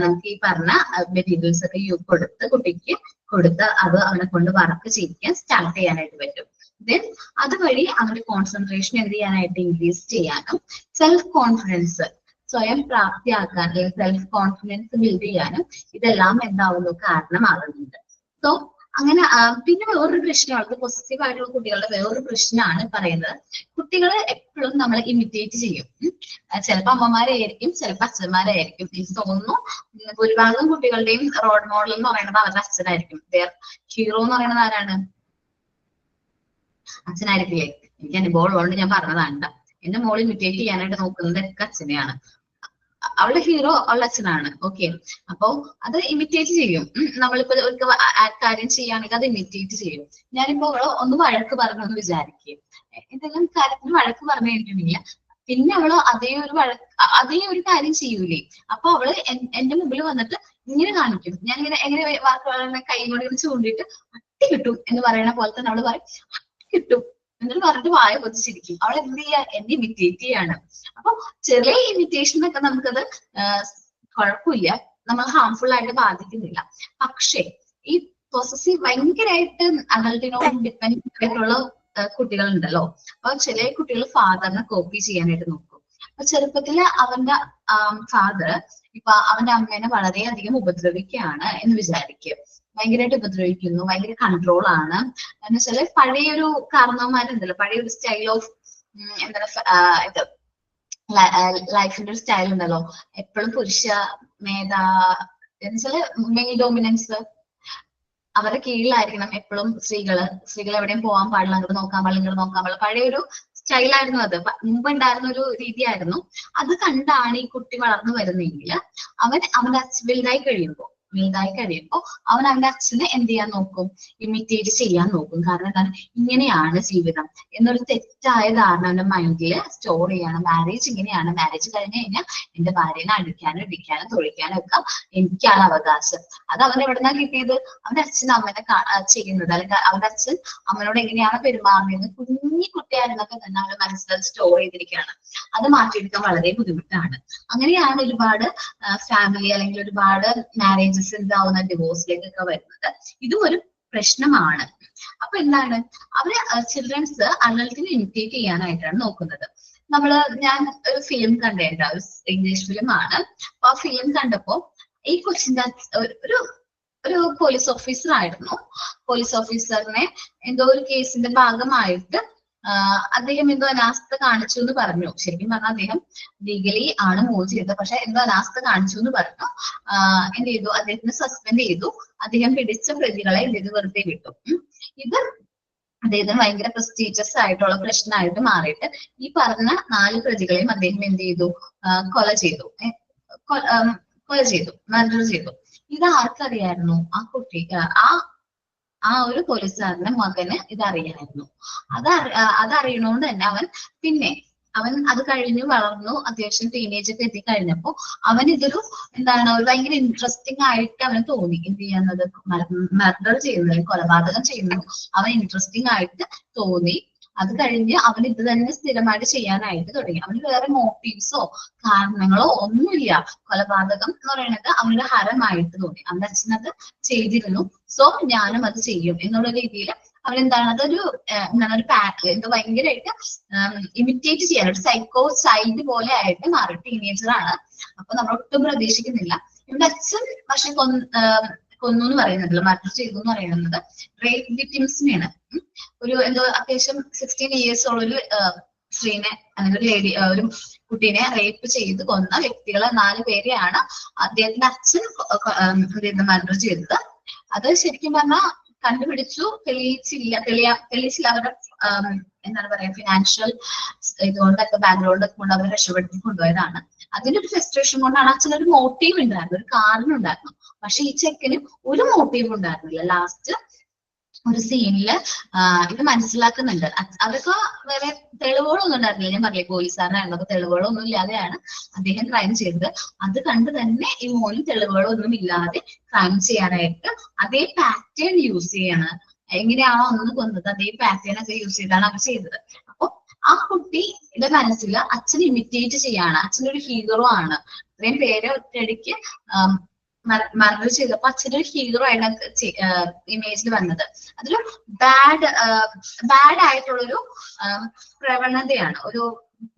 നമുക്ക് ഈ പറഞ്ഞ മെറ്റീരിയൽസ് ഒക്കെ കുട്ടിക്ക് കൊടുത്ത് അത് അവനെ കൊണ്ട് വർക്ക് ചെയ്യിക്കാൻ സ്റ്റാർട്ട് ചെയ്യാനായിട്ട് പറ്റും. ദെൻ അതുവഴി അവന്റെ കോൺസെൻട്രേഷൻ എന്ത് ചെയ്യാനായിട്ട് ഇൻക്രീസ് ചെയ്യാനും സെൽഫ് കോൺഫിഡൻസ് സ്വയം പ്രാപ്തിയാക്കാൻ അല്ലെങ്കിൽ സെൽഫ് കോൺഫിഡൻസ് ബിൽഡ് ചെയ്യാനും ഇതെല്ലാം എന്താവുന്നു? കാരണമാകുന്നുണ്ട്. സോ അങ്ങനെ പിന്നെ വേറൊരു പ്രശ്നമുള്ളത് പൊസസീവ് ആയിട്ടുള്ള കുട്ടികളുടെ വേറൊരു പ്രശ്നമാണ് പറയുന്നത്. കുട്ടികൾ എപ്പോഴും നമ്മളെ ഇമിറ്റേറ്റ് ചെയ്യും. ചിലപ്പോൾ അമ്മമാരായിരിക്കും, ചിലപ്പോൾ അച്ഛന്മാരായിരിക്കും. എനിക്ക് തോന്നുന്നു ഭൂരിഭാഗം കുട്ടികളുടെയും റോൾ മോഡൽ എന്ന് പറയുന്നത് അവരുടെ അച്ഛനായിരിക്കും. ഹീറോ എന്ന് പറയുന്നത് ആരാണ്? അച്ഛനായിരിക്കില്ലേ? എനിക്ക് അനുഭവം ഉള്ളതുകൊണ്ട് ഞാൻ പറഞ്ഞതാണ്. എന്റെ മോൾ ഇമിറ്റേറ്റ് ചെയ്യാനായിട്ട് നോക്കുന്നത് ഒക്കെ അച്ഛനെയാണ്. അവളുടെ ഹീറോ അവളുടെ അച്ഛനാണ്. ഓക്കെ, അപ്പൊ അത് ഇമിറ്റേറ്റ് ചെയ്യും. നമ്മളിപ്പോ ഒരു കാര്യം ചെയ്യുകയാണെങ്കിൽ അത് ഇമിറ്റേറ്റ് ചെയ്യും. ഞാനിപ്പോ അവള് ഒന്ന് വഴക്ക് പറഞ്ഞെന്ന് വിചാരിക്കും, എന്തെങ്കിലും കാര്യത്തിന് വഴക്ക് പറഞ്ഞു കഴിഞ്ഞിട്ടുണ്ടെങ്കിൽ പിന്നെ അവള് അതേ ഒരു കാര്യം ചെയ്യൂലേ. അപ്പൊ അവള് എന്റെ മുമ്പിൽ വന്നിട്ട് ഇങ്ങനെ കാണിക്കും. ഞാൻ എങ്ങനെ വാക്കുകളെ കൈ കൊണ്ട് ഇങ്ങനെ ചൂണ്ടിയിട്ട് അട്ടി കിട്ടും എന്ന് പറയുന്ന പോലെ തന്നെ അവള് പറയും അട്ടി കിട്ടും എന്നിട്ട് പറഞ്ഞിട്ട് വായ പൊതിച്ചിരിക്കും. അവൾ എന്ത് ചെയ്യാ? എന്നെ ഇമിറ്റേറ്റ് ചെയ്യാണ്. അപ്പൊ ചെറിയ ഇമിറ്റേഷനൊക്കെ നമുക്കത് കുഴപ്പമില്ല, നമ്മൾ ഹാർംഫുൾ ആയിട്ട് ബാധിക്കുന്നില്ല. പക്ഷേ ഈ പൊസസീവ് ഭയങ്കരമായിട്ട് അഡൾട്ടിനോട് ഡിപ്പെൻഡ് ആയിട്ടുള്ള കുട്ടികളുണ്ടല്ലോ. അപ്പൊ ചില കുട്ടികൾ ഫാദറിനെ കോപ്പി ചെയ്യാനായിട്ട് നോക്കും. അപ്പൊ ചെറുപ്പത്തില് അവന്റെ ഫാദർ ഇപ്പൊ അവന്റെ അമ്മേനെ വളരെയധികം ഉപദ്രവിക്കുകയാണ് എന്ന് വിചാരിക്കുക. ഭയങ്കരമായിട്ട് ഉപദ്രവിക്കുന്നു, ഭയങ്കര കൺട്രോൾ ആണ് എന്ന് വെച്ചാല് പഴയൊരു കാരണവന്മാരുണ്ടല്ലോ, പഴയൊരു സ്റ്റൈൽ ഓഫ് എന്താണ് ഇത് ലൈഫിന്റെ ഒരു സ്റ്റൈൽ ഉണ്ടല്ലോ, എപ്പോഴും പുരുഷ മേധാ എന്ന് വെച്ചാല് മെയിൽ ഡോമിനൻസ്, അവരുടെ കീഴിലായിരിക്കണം എപ്പോഴും സ്ത്രീകൾ എവിടെയും പോകാൻ പാടില്ല, അങ്ങോട്ട് നോക്കാൻ പാടില്ല, ഇങ്ങോട്ട് നോക്കാൻ പാടില്ല. പഴയൊരു സ്റ്റൈലായിരുന്നു അത്, മുമ്പ് ഉണ്ടായിരുന്ന ഒരു രീതിയായിരുന്നു. അത് കണ്ടാണ് ഈ കുട്ടി വളർന്നു വരുന്നെങ്കിൽ അവന്റെ വലുതായി കഴിയുമ്പോൾ വലുതായി കഴിയുമ്പോൾ അവൻ അവന്റെ അച്ഛനെ എന്ത് ചെയ്യാൻ നോക്കും, ഇമിറ്റേറ്റ് ചെയ്യാൻ നോക്കും. കാരണം എന്താണ്, ഇങ്ങനെയാണ് ജീവിതം എന്നൊരു തെറ്റായ ധാരണ അവന്റെ മൈൻഡിൽ സ്റ്റോർ ചെയ്യാണ്. മാരേജ് ഇങ്ങനെയാണ്, മാരേജ് കഴിഞ്ഞ് കഴിഞ്ഞാൽ എന്റെ ഭാര്യനെ അടിക്കാനും ഇടിക്കാനും തൊഴിക്കാനും ഒക്കെ എനിക്കാണ് അവകാശം. അത് അവൻ എവിടുന്നാ കിട്ടിയത്? അവന്റെ അച്ഛൻ അമ്മനെ ചെയ്യുന്നത്, അല്ലെങ്കിൽ അവന്റെ അച്ഛൻ അമ്മനോട് എങ്ങനെയാണ് പെരുമാറുന്നത് കുഞ്ഞി കുട്ടിയായിരുന്നൊക്കെ തന്നെ അവന്റെ മനസ്സിൽ സ്റ്റോർ ചെയ്തിരിക്കുകയാണ്. അത് മാറ്റിയെടുക്കാൻ വളരെ ബുദ്ധിമുട്ടാണ്. അങ്ങനെയാണ് ഒരുപാട് ഫാമിലി അല്ലെങ്കിൽ ഒരുപാട് മാരേജസ് എന്താവുന്ന ഡിവോഴ്സിലേക്കൊക്കെ വരുന്നത്. ഇതും ഒരു പ്രശ്നമാണ്. അപ്പൊ എന്താണ്, അവര് ചിൽഡ്രൻസ് അഡൾട്ടിനെ ഇമിറ്റേറ്റ് ചെയ്യാനായിട്ടാണ് നോക്കുന്നത്. ഞാൻ ഒരു ഫിലിം കണ്ടേണ്ട, ഒരു ഇംഗ്ലീഷ് ഫിലിം ആണ്. അപ്പൊ ആ ഫിലിം കണ്ടപ്പോ ഈ കൊച്ചിന്റെ ഒരു പോലീസ് ഓഫീസർ ആയിരുന്നു. പോലീസ് ഓഫീസറിനെ എന്തോ ഒരു കേസിന്റെ ഭാഗമായിട്ട് അദ്ദേഹം എന്തോ അനാസ്ഥ കാണിച്ചു എന്ന് പറഞ്ഞു. ശരിക്കും പറഞ്ഞാൽ അദ്ദേഹം ലീഗലി ആണ് മൂവ് ചെയ്തത്, പക്ഷെ എന്തോ അനാസ്ഥ കാണിച്ചു എന്ന് പറഞ്ഞു. എന്ത് ചെയ്തു, അദ്ദേഹത്തിന് സസ്പെൻഡ് ചെയ്തു. അദ്ദേഹം പിടിച്ച പ്രതികളെ എന്ത് ചെയ്തു, വെറുതെ വിട്ടു. ഇത് അദ്ദേഹത്തിന് ഭയങ്കര പ്രസ്റ്റീജിയസ് ആയിട്ടുള്ള പ്രശ്നമായിട്ട് മാറിയിട്ട് ഈ പറഞ്ഞ 4 പ്രതികളെയും അദ്ദേഹം എന്ത് ചെയ്തു, കൊല ചെയ്തു, മർഡർ ചെയ്തു. ഇത് ആർക്കറിയായിരുന്നു? ആ കുട്ടിക്ക്, ആ ഒരു പോലീസുകാരന്റെ മകന് ഇതറിയായിരുന്നു. അതറിയണോണ്ട് തന്നെ അവൻ അത് കഴിഞ്ഞു വളർന്നു, അത്യാവശ്യം ടീനേജ് ഒക്കെ എത്തിക്കഴിഞ്ഞപ്പോ അവൻ ഇതൊരു ഒരു ഭയങ്കര ഇൻട്രസ്റ്റിംഗ് ആയിട്ട് അവന് തോന്നി. എന്ത് ചെയ്യുന്നത്, മർഡർ ചെയ്യുന്നത്, കൊലപാതകം ചെയ്യുന്നത് അവൻ ഇൻട്രസ്റ്റിംഗ് ആയിട്ട് തോന്നി. അത് കഴിഞ്ഞ് അവൻ ഇത് തന്നെ സ്ഥിരമായിട്ട് ചെയ്യാനായിട്ട് തുടങ്ങി. അവന് വേറെ മോട്ടീവ്സോ കാരണങ്ങളോ ഒന്നുമില്ല. കൊലപാതകം എന്ന് പറയുന്നത് അവനൊരു ഹരമായിട്ട് തോന്നി. അവന്റെ അച്ഛനത് ചെയ്തിരുന്നു, സോ ഞാനും അത് ചെയ്യും എന്നുള്ള രീതിയിൽ അവനെന്താണ്, അതൊരു എന്തോ ഭയങ്കരമായിട്ട് ഇമിറ്റേറ്റ് ചെയ്യാൻ ഒരു സൈക്കോ സൈഡ് പോലെ ആയിട്ട് മാറി. ടീനേജറാണ്, അപ്പൊ നമ്മൾ ഒട്ടും പ്രതീക്ഷിക്കുന്നില്ല. ഇവന്റെ അച്ഛൻ പക്ഷെ കൊന്നു എന്ന് പറയുന്നത്, മർഡർ ചെയ്തു എന്ന് പറയുന്നത് റേപ്പ് വിക്ടിംസിനെയാണ്. ഒരു എന്തോ അത്യാവശ്യം 16 years ഉള്ള ഒരു സ്ത്രീനെ അല്ലെങ്കിൽ ഒരു ലേഡി, ഒരു കുട്ടീനെ റേപ്പ് ചെയ്ത് കൊന്ന വ്യക്തികളെ 4 പേരെയാണ് അദ്ദേഹത്തിന്റെ അച്ഛൻ മർഡർ ചെയ്തത്. അത് ശരിക്കും പറഞ്ഞാൽ കണ്ടുപിടിച്ചു, തെളിയിച്ചില്ല. അവരുടെ എന്താണ് പറയാ, ഫിനാൻഷ്യൽ ഇതുകൊണ്ടൊക്കെ ബാക്ക്ഗ്രൗണ്ട് കൊണ്ട് അവർ രക്ഷപ്പെടുത്തി കൊണ്ടുപോയതാണ്. അതിന്റെ ഒരു ഫ്രസ്ട്രേഷൻ കൊണ്ടാണ് അച്ഛനൊരു മോട്ടീവ് ഉണ്ടായിരുന്നു, ഒരു കാരണം ഉണ്ടായിരുന്നു. പക്ഷെ ഈ ചെക്കന് ഒരു മോട്ടീവ് ഉണ്ടായിരുന്നില്ല. ലാസ്റ്റ് ഒരു സീനില് ഇത് മനസ്സിലാക്കുന്നുണ്ട്. അതൊക്കെ വേറെ തെളിവുകളൊന്നും ഉണ്ടായിരുന്നില്ല. ഞാൻ പറഞ്ഞില്ലേ പോലീസുകാരനായിരുന്നു, അപ്പൊ തെളിവുകളൊന്നും ഇല്ലാതെയാണ് അദ്ദേഹം ക്രൈം ചെയ്തത്. അത് കണ്ട് തന്നെ ഈ മോനും തെളിവുകളൊന്നും ഇല്ലാതെ ക്രൈം ചെയ്യാനായിട്ട് അതേ പാറ്റേൺ യൂസ് ചെയ്യാണ്. എങ്ങനെയാണോ അന്ന് കൊന്നത് അതേ പാറ്റേൺ ഒക്കെ യൂസ് ചെയ്താണ് അവർ ചെയ്തത്. അപ്പൊ ആ കുട്ടിയുടെ മനസ്സിൽ അച്ഛൻ ഇമിറ്റേറ്റ് ചെയ്യാണ്. അച്ഛനൊരു ഹീറോ ആണ്. ഇത്രയും പേരെ ഒറ്റയടിക്ക് മർഡർ ചെയ്തപ്പോ അച്ഛൻ്റെ ഒരു ഹീറോ ആണ് ഇമേജിൽ വന്നത്. അതൊരു ബാഡ് ആയിട്ടുള്ളൊരു പ്രവണതയാണ്, ഒരു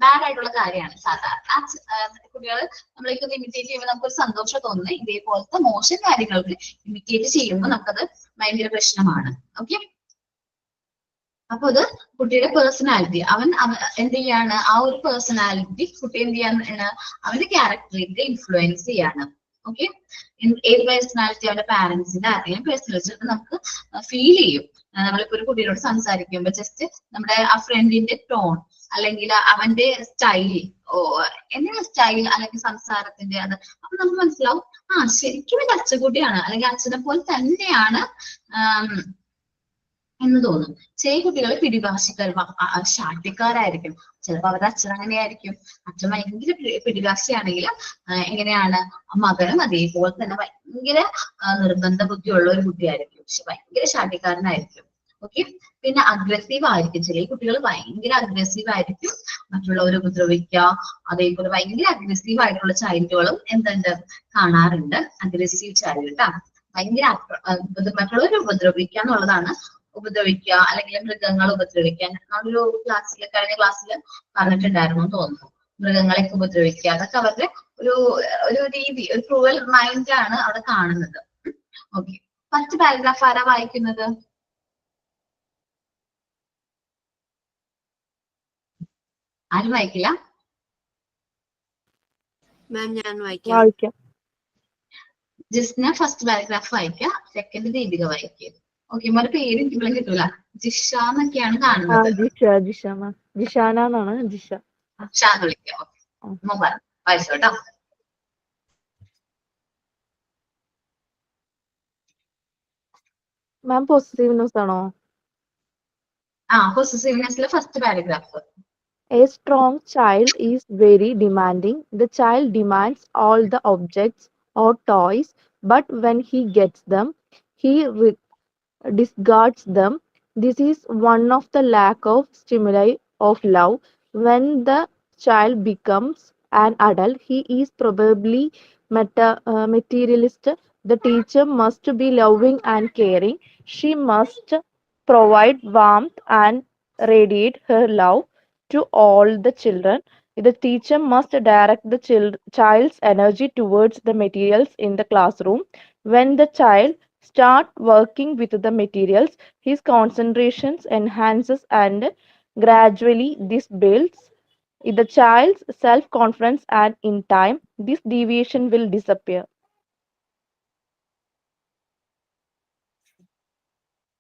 ബാഡ് ആയിട്ടുള്ള കാര്യമാണ്. സാധാരണ കുട്ടികൾ നമ്മളേക്കൊന്ന് ഇമിറ്റേറ്റ് ചെയ്യുമ്പോൾ നമുക്കൊരു സന്തോഷം തോന്നുന്നത്, ഇതേപോലത്തെ മോശം കാര്യങ്ങൾക്ക് ഇമിറ്റേറ്റ് ചെയ്യുമ്പോൾ നമുക്കത് ഭയങ്കര പ്രശ്നമാണ്. ഓക്കെ, അപ്പൊ അത് കുട്ടിയുടെ പേഴ്സണാലിറ്റി, അവൻ എന്ത് ചെയ്യാണ്, ആ ഒരു പേഴ്സണാലിറ്റി കുട്ടി എന്ത് ചെയ്യാൻ അവന്റെ ക്യാരക്ടറിലേക്ക് ഇൻഫ്ലുവൻസ് ചെയ്യാണ്. ഓക്കെ, ഏത് പേഴ്സണാലിറ്റി, അവന്റെ പാരന്റ്സിന്റെ ആരെങ്കിലും പേഴ്സണാലിറ്റി നമുക്ക് ഫീൽ ചെയ്യും. നമ്മളിപ്പോ ഒരു കുട്ടിയോട് സംസാരിക്കുമ്പോ ജസ്റ്റ് നമ്മുടെ ആ ഫ്രണ്ടിന്റെ ടോൺ അല്ലെങ്കിൽ അവന്റെ സ്റ്റൈൽ, എന്തെങ്കിലും സ്റ്റൈൽ അല്ലെങ്കിൽ സംസാരത്തിന്റെ അത് അപ്പൊ നമുക്ക് മനസ്സിലാവും, ശരിക്കും ഇത് അച്ഛൻകുട്ടിയാണ് അല്ലെങ്കിൽ അച്ഛനെ പോലെ തന്നെയാണ് എന്ന് തോന്നും. ചില കുട്ടികൾ പിടിവാശിക്കാർ, ശാഠ്യക്കാരായിരിക്കും. ചിലപ്പോൾ അവരുടെ അച്ഛൻ അങ്ങനെയായിരിക്കും. അച്ഛൻ ഭയങ്കര പിടിവാശിയാണെങ്കിൽ എങ്ങനെയാണ് മകനും അതേപോലെ തന്നെ ഭയങ്കര നിർബന്ധ ബുദ്ധിയുള്ള ഒരു കുട്ടിയായിരിക്കും, പക്ഷെ ഭയങ്കര ശാഠ്യക്കാരനായിരിക്കും. ഓക്കെ, പിന്നെ അഗ്രസീവ് ആയിരിക്കും. ചില കുട്ടികൾ ഭയങ്കര അഗ്രസീവ് ആയിരിക്കും, മറ്റുള്ളവരെ ഉപദ്രവിക്കുക. അതേപോലെ ഭയങ്കര അഗ്രസീവ് ആയിട്ടുള്ള ചൈൽഡുകളും എന്തുണ്ട് കാണാറുണ്ട്, അഗ്രസീവ് ചൈൽഡ് കേട്ടാ. ഭയങ്കര മറ്റുള്ളവരെ ഉപദ്രവിക്കുക എന്നുള്ളതാണ്, ഉപദ്രവിക്കുക അല്ലെങ്കിൽ മൃഗങ്ങൾ ഉപദ്രവിക്കാൻ. നമ്മളൊരു കഴിഞ്ഞ ക്ലാസ്സിൽ പറഞ്ഞിട്ടുണ്ടായിരുന്നു തോന്നുന്നു. മൃഗങ്ങളെയൊക്കെ ഉപദ്രവിക്കുക, അതൊക്കെ അവരുടെ ഒരു രീതി, ഒരു ക്രൂവൽ മൈൻഡ് ആണ് അവിടെ കാണുന്നത്. ഓക്കെ, ഫസ്റ്റ് പാരഗ്രാഫ് ആരാ വായിക്കുന്നത്? ആരും വായിക്കില്ല?
മാം ഞാൻ വായിക്കാം.
ജിസ്ന ഫസ്റ്റ് പാരഗ്രാഫ് വായിക്കുക, സെക്കൻഡ് ദീപിക വായിക്കുക. ഓക്കെ, മോന്റെ പേര് എനിക്ക് കിട്ടൂല. ജിഷ എന്നൊക്കെയാണ് കാണുന്നത്.
ജിഷാന എന്നാണ്.
ഷാ വിളിക്കാം. വായിച്ചോട്ടോ.
മാം പോസിറ്റീവ്നെസ് ആണോ?
പൊസസീവ്നെസ്സിലെ first paragraph.
A strong child is very demanding. The child demands all the objects or toys, but when he gets them, he discards them. This is one of the lack of stimuli of love. When the child becomes an adult, he is probably materialist. The teacher must be loving and caring. She must provide warmth and radiate her love to all the children. The teacher must direct the child's energy towards the materials in the classroom. When the child starts working with the materials, his concentration enhances and gradually this builds the child's self-confidence, and in time this deviation will disappear.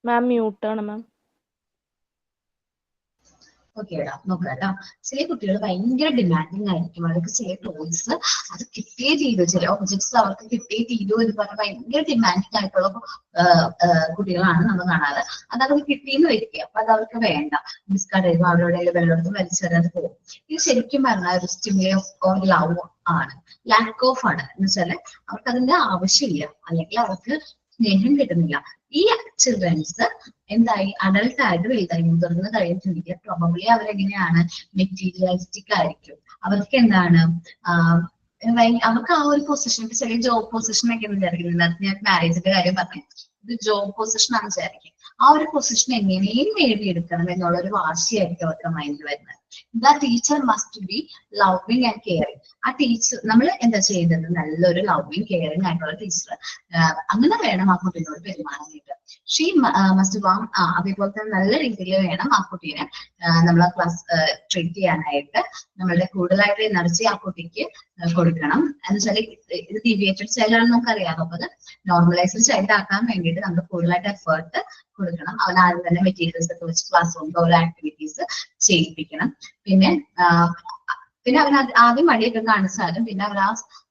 Ma'am മ്യൂട്ടാണ് ma'am.
Okay നോക്കാം. ചില കുട്ടികൾ ഭയങ്കര demanding ആയിരിക്കും. അവർക്ക് ചില toys അത് കിട്ടിയേ തീരൂ, ചില ഒബ്ജക്ട്സ് അവർക്ക് കിട്ടിയേ തീരൂ എന്ന് പറഞ്ഞാൽ ഭയങ്കര ഡിമാൻഡിങ് ആയിട്ടുള്ള കുട്ടികളാണ് നമ്മൾ കാണാറ്. അത് അവർക്ക് കിട്ടിയെന്ന് വയ്ക്കുക, അപ്പൊ അത് അവർക്ക് വേണ്ട, ഡിസ്കാർഡ് ചെയ്യുമ്പോൾ അവരുടെ വെള്ളമെടുത്ത് വലിച്ചെറിയാതെ പോകും. ഇത് ശരിക്കും പറഞ്ഞാൽ ഒരു സ്റ്റിമുലേ ഓഫ് ലവ് ആണ്, ലാക്ക് ഓഫ് ആണ്. എന്ന് വെച്ചാല് അവർക്ക് അതിന്റെ ആവശ്യമില്ല, അല്ലെങ്കിൽ അവർക്ക് സ്നേഹം കിട്ടുന്നില്ല. ഈ ചിൽഡ്രൻസ് എന്തായി, അഡൽട്ട് ആയിട്ട് വലുതായി മുതിർന്ന് കഴിയുന്നുണ്ടെങ്കിൽ പ്രോബബ്ലി അവരെങ്ങനെയാണ്, മെറ്റീരിയലിസ്റ്റിക് ആയിരിക്കും. അവർക്ക് എന്താണ്, അവർക്ക് ആ ഒരു പൊസിഷൻ, ചെറിയ ജോബ് പൊസിഷൻ ഒക്കെ വിചാരിക്കുന്നത്. ഞാൻ മാരേജിന്റെ കാര്യം പറഞ്ഞു, ഇത് ജോബ് പൊസിഷൻ ആണ് വിചാരിക്കും. ആ ഒരു പൊസിഷൻ എങ്ങനെയും നേടിയെടുക്കണം എന്നുള്ള ഒരു വാശിയായിരിക്കും അവർക്ക് മൈൻഡിൽ വരുന്നത്. The teacher must be loving and caring. ആ ടീച്ചർ നമ്മൾ എന്താ ചെയ്യുന്നത്, നല്ലൊരു ലവിങ് കെയറിങ് ആയിട്ടുള്ള ടീച്ചർ, അങ്ങനെ വേണം ആ കുട്ടീനോട് പെരുമാറാനായിട്ട്. ഷീ മസ്റ്റ് വാം, അതേപോലെ തന്നെ നല്ല രീതിയിൽ വേണം ആ കുട്ടീനെ നമ്മൾ ക്ലാസ് ട്രീറ്റ് ചെയ്യാനായിട്ട്. നമ്മളുടെ കൂടുതലായിട്ട് എനർജി ആ കുട്ടിക്ക് കൊടുക്കണം. എന്ന് വെച്ചാൽ ഇത് ഡീവിയേറ്റഡ് ചൈൽഡ് ആണെന്ന് നമുക്കറിയാം. അപ്പൊ അത് നോർമലൈസ്ഡ് ചൈൽഡ് ആക്കാൻ വേണ്ടിയിട്ട് നമ്മൾ കൂടുതലായിട്ട് എഫേർട്ട് കൊടുക്കണം. അവൻ ആദ്യം തന്നെ മെറ്റീരിയൽസ് ഒക്കെ വെച്ച് ക്ലാസ് റൂമിൽ ഓരോ ആക്ടിവിറ്റീസ് ചെയ്യിപ്പിക്കണം. പിന്നെ അവൻ ആദ്യം മടിയൊക്കെ കാണിച്ചാലും പിന്നെ അവർ ആ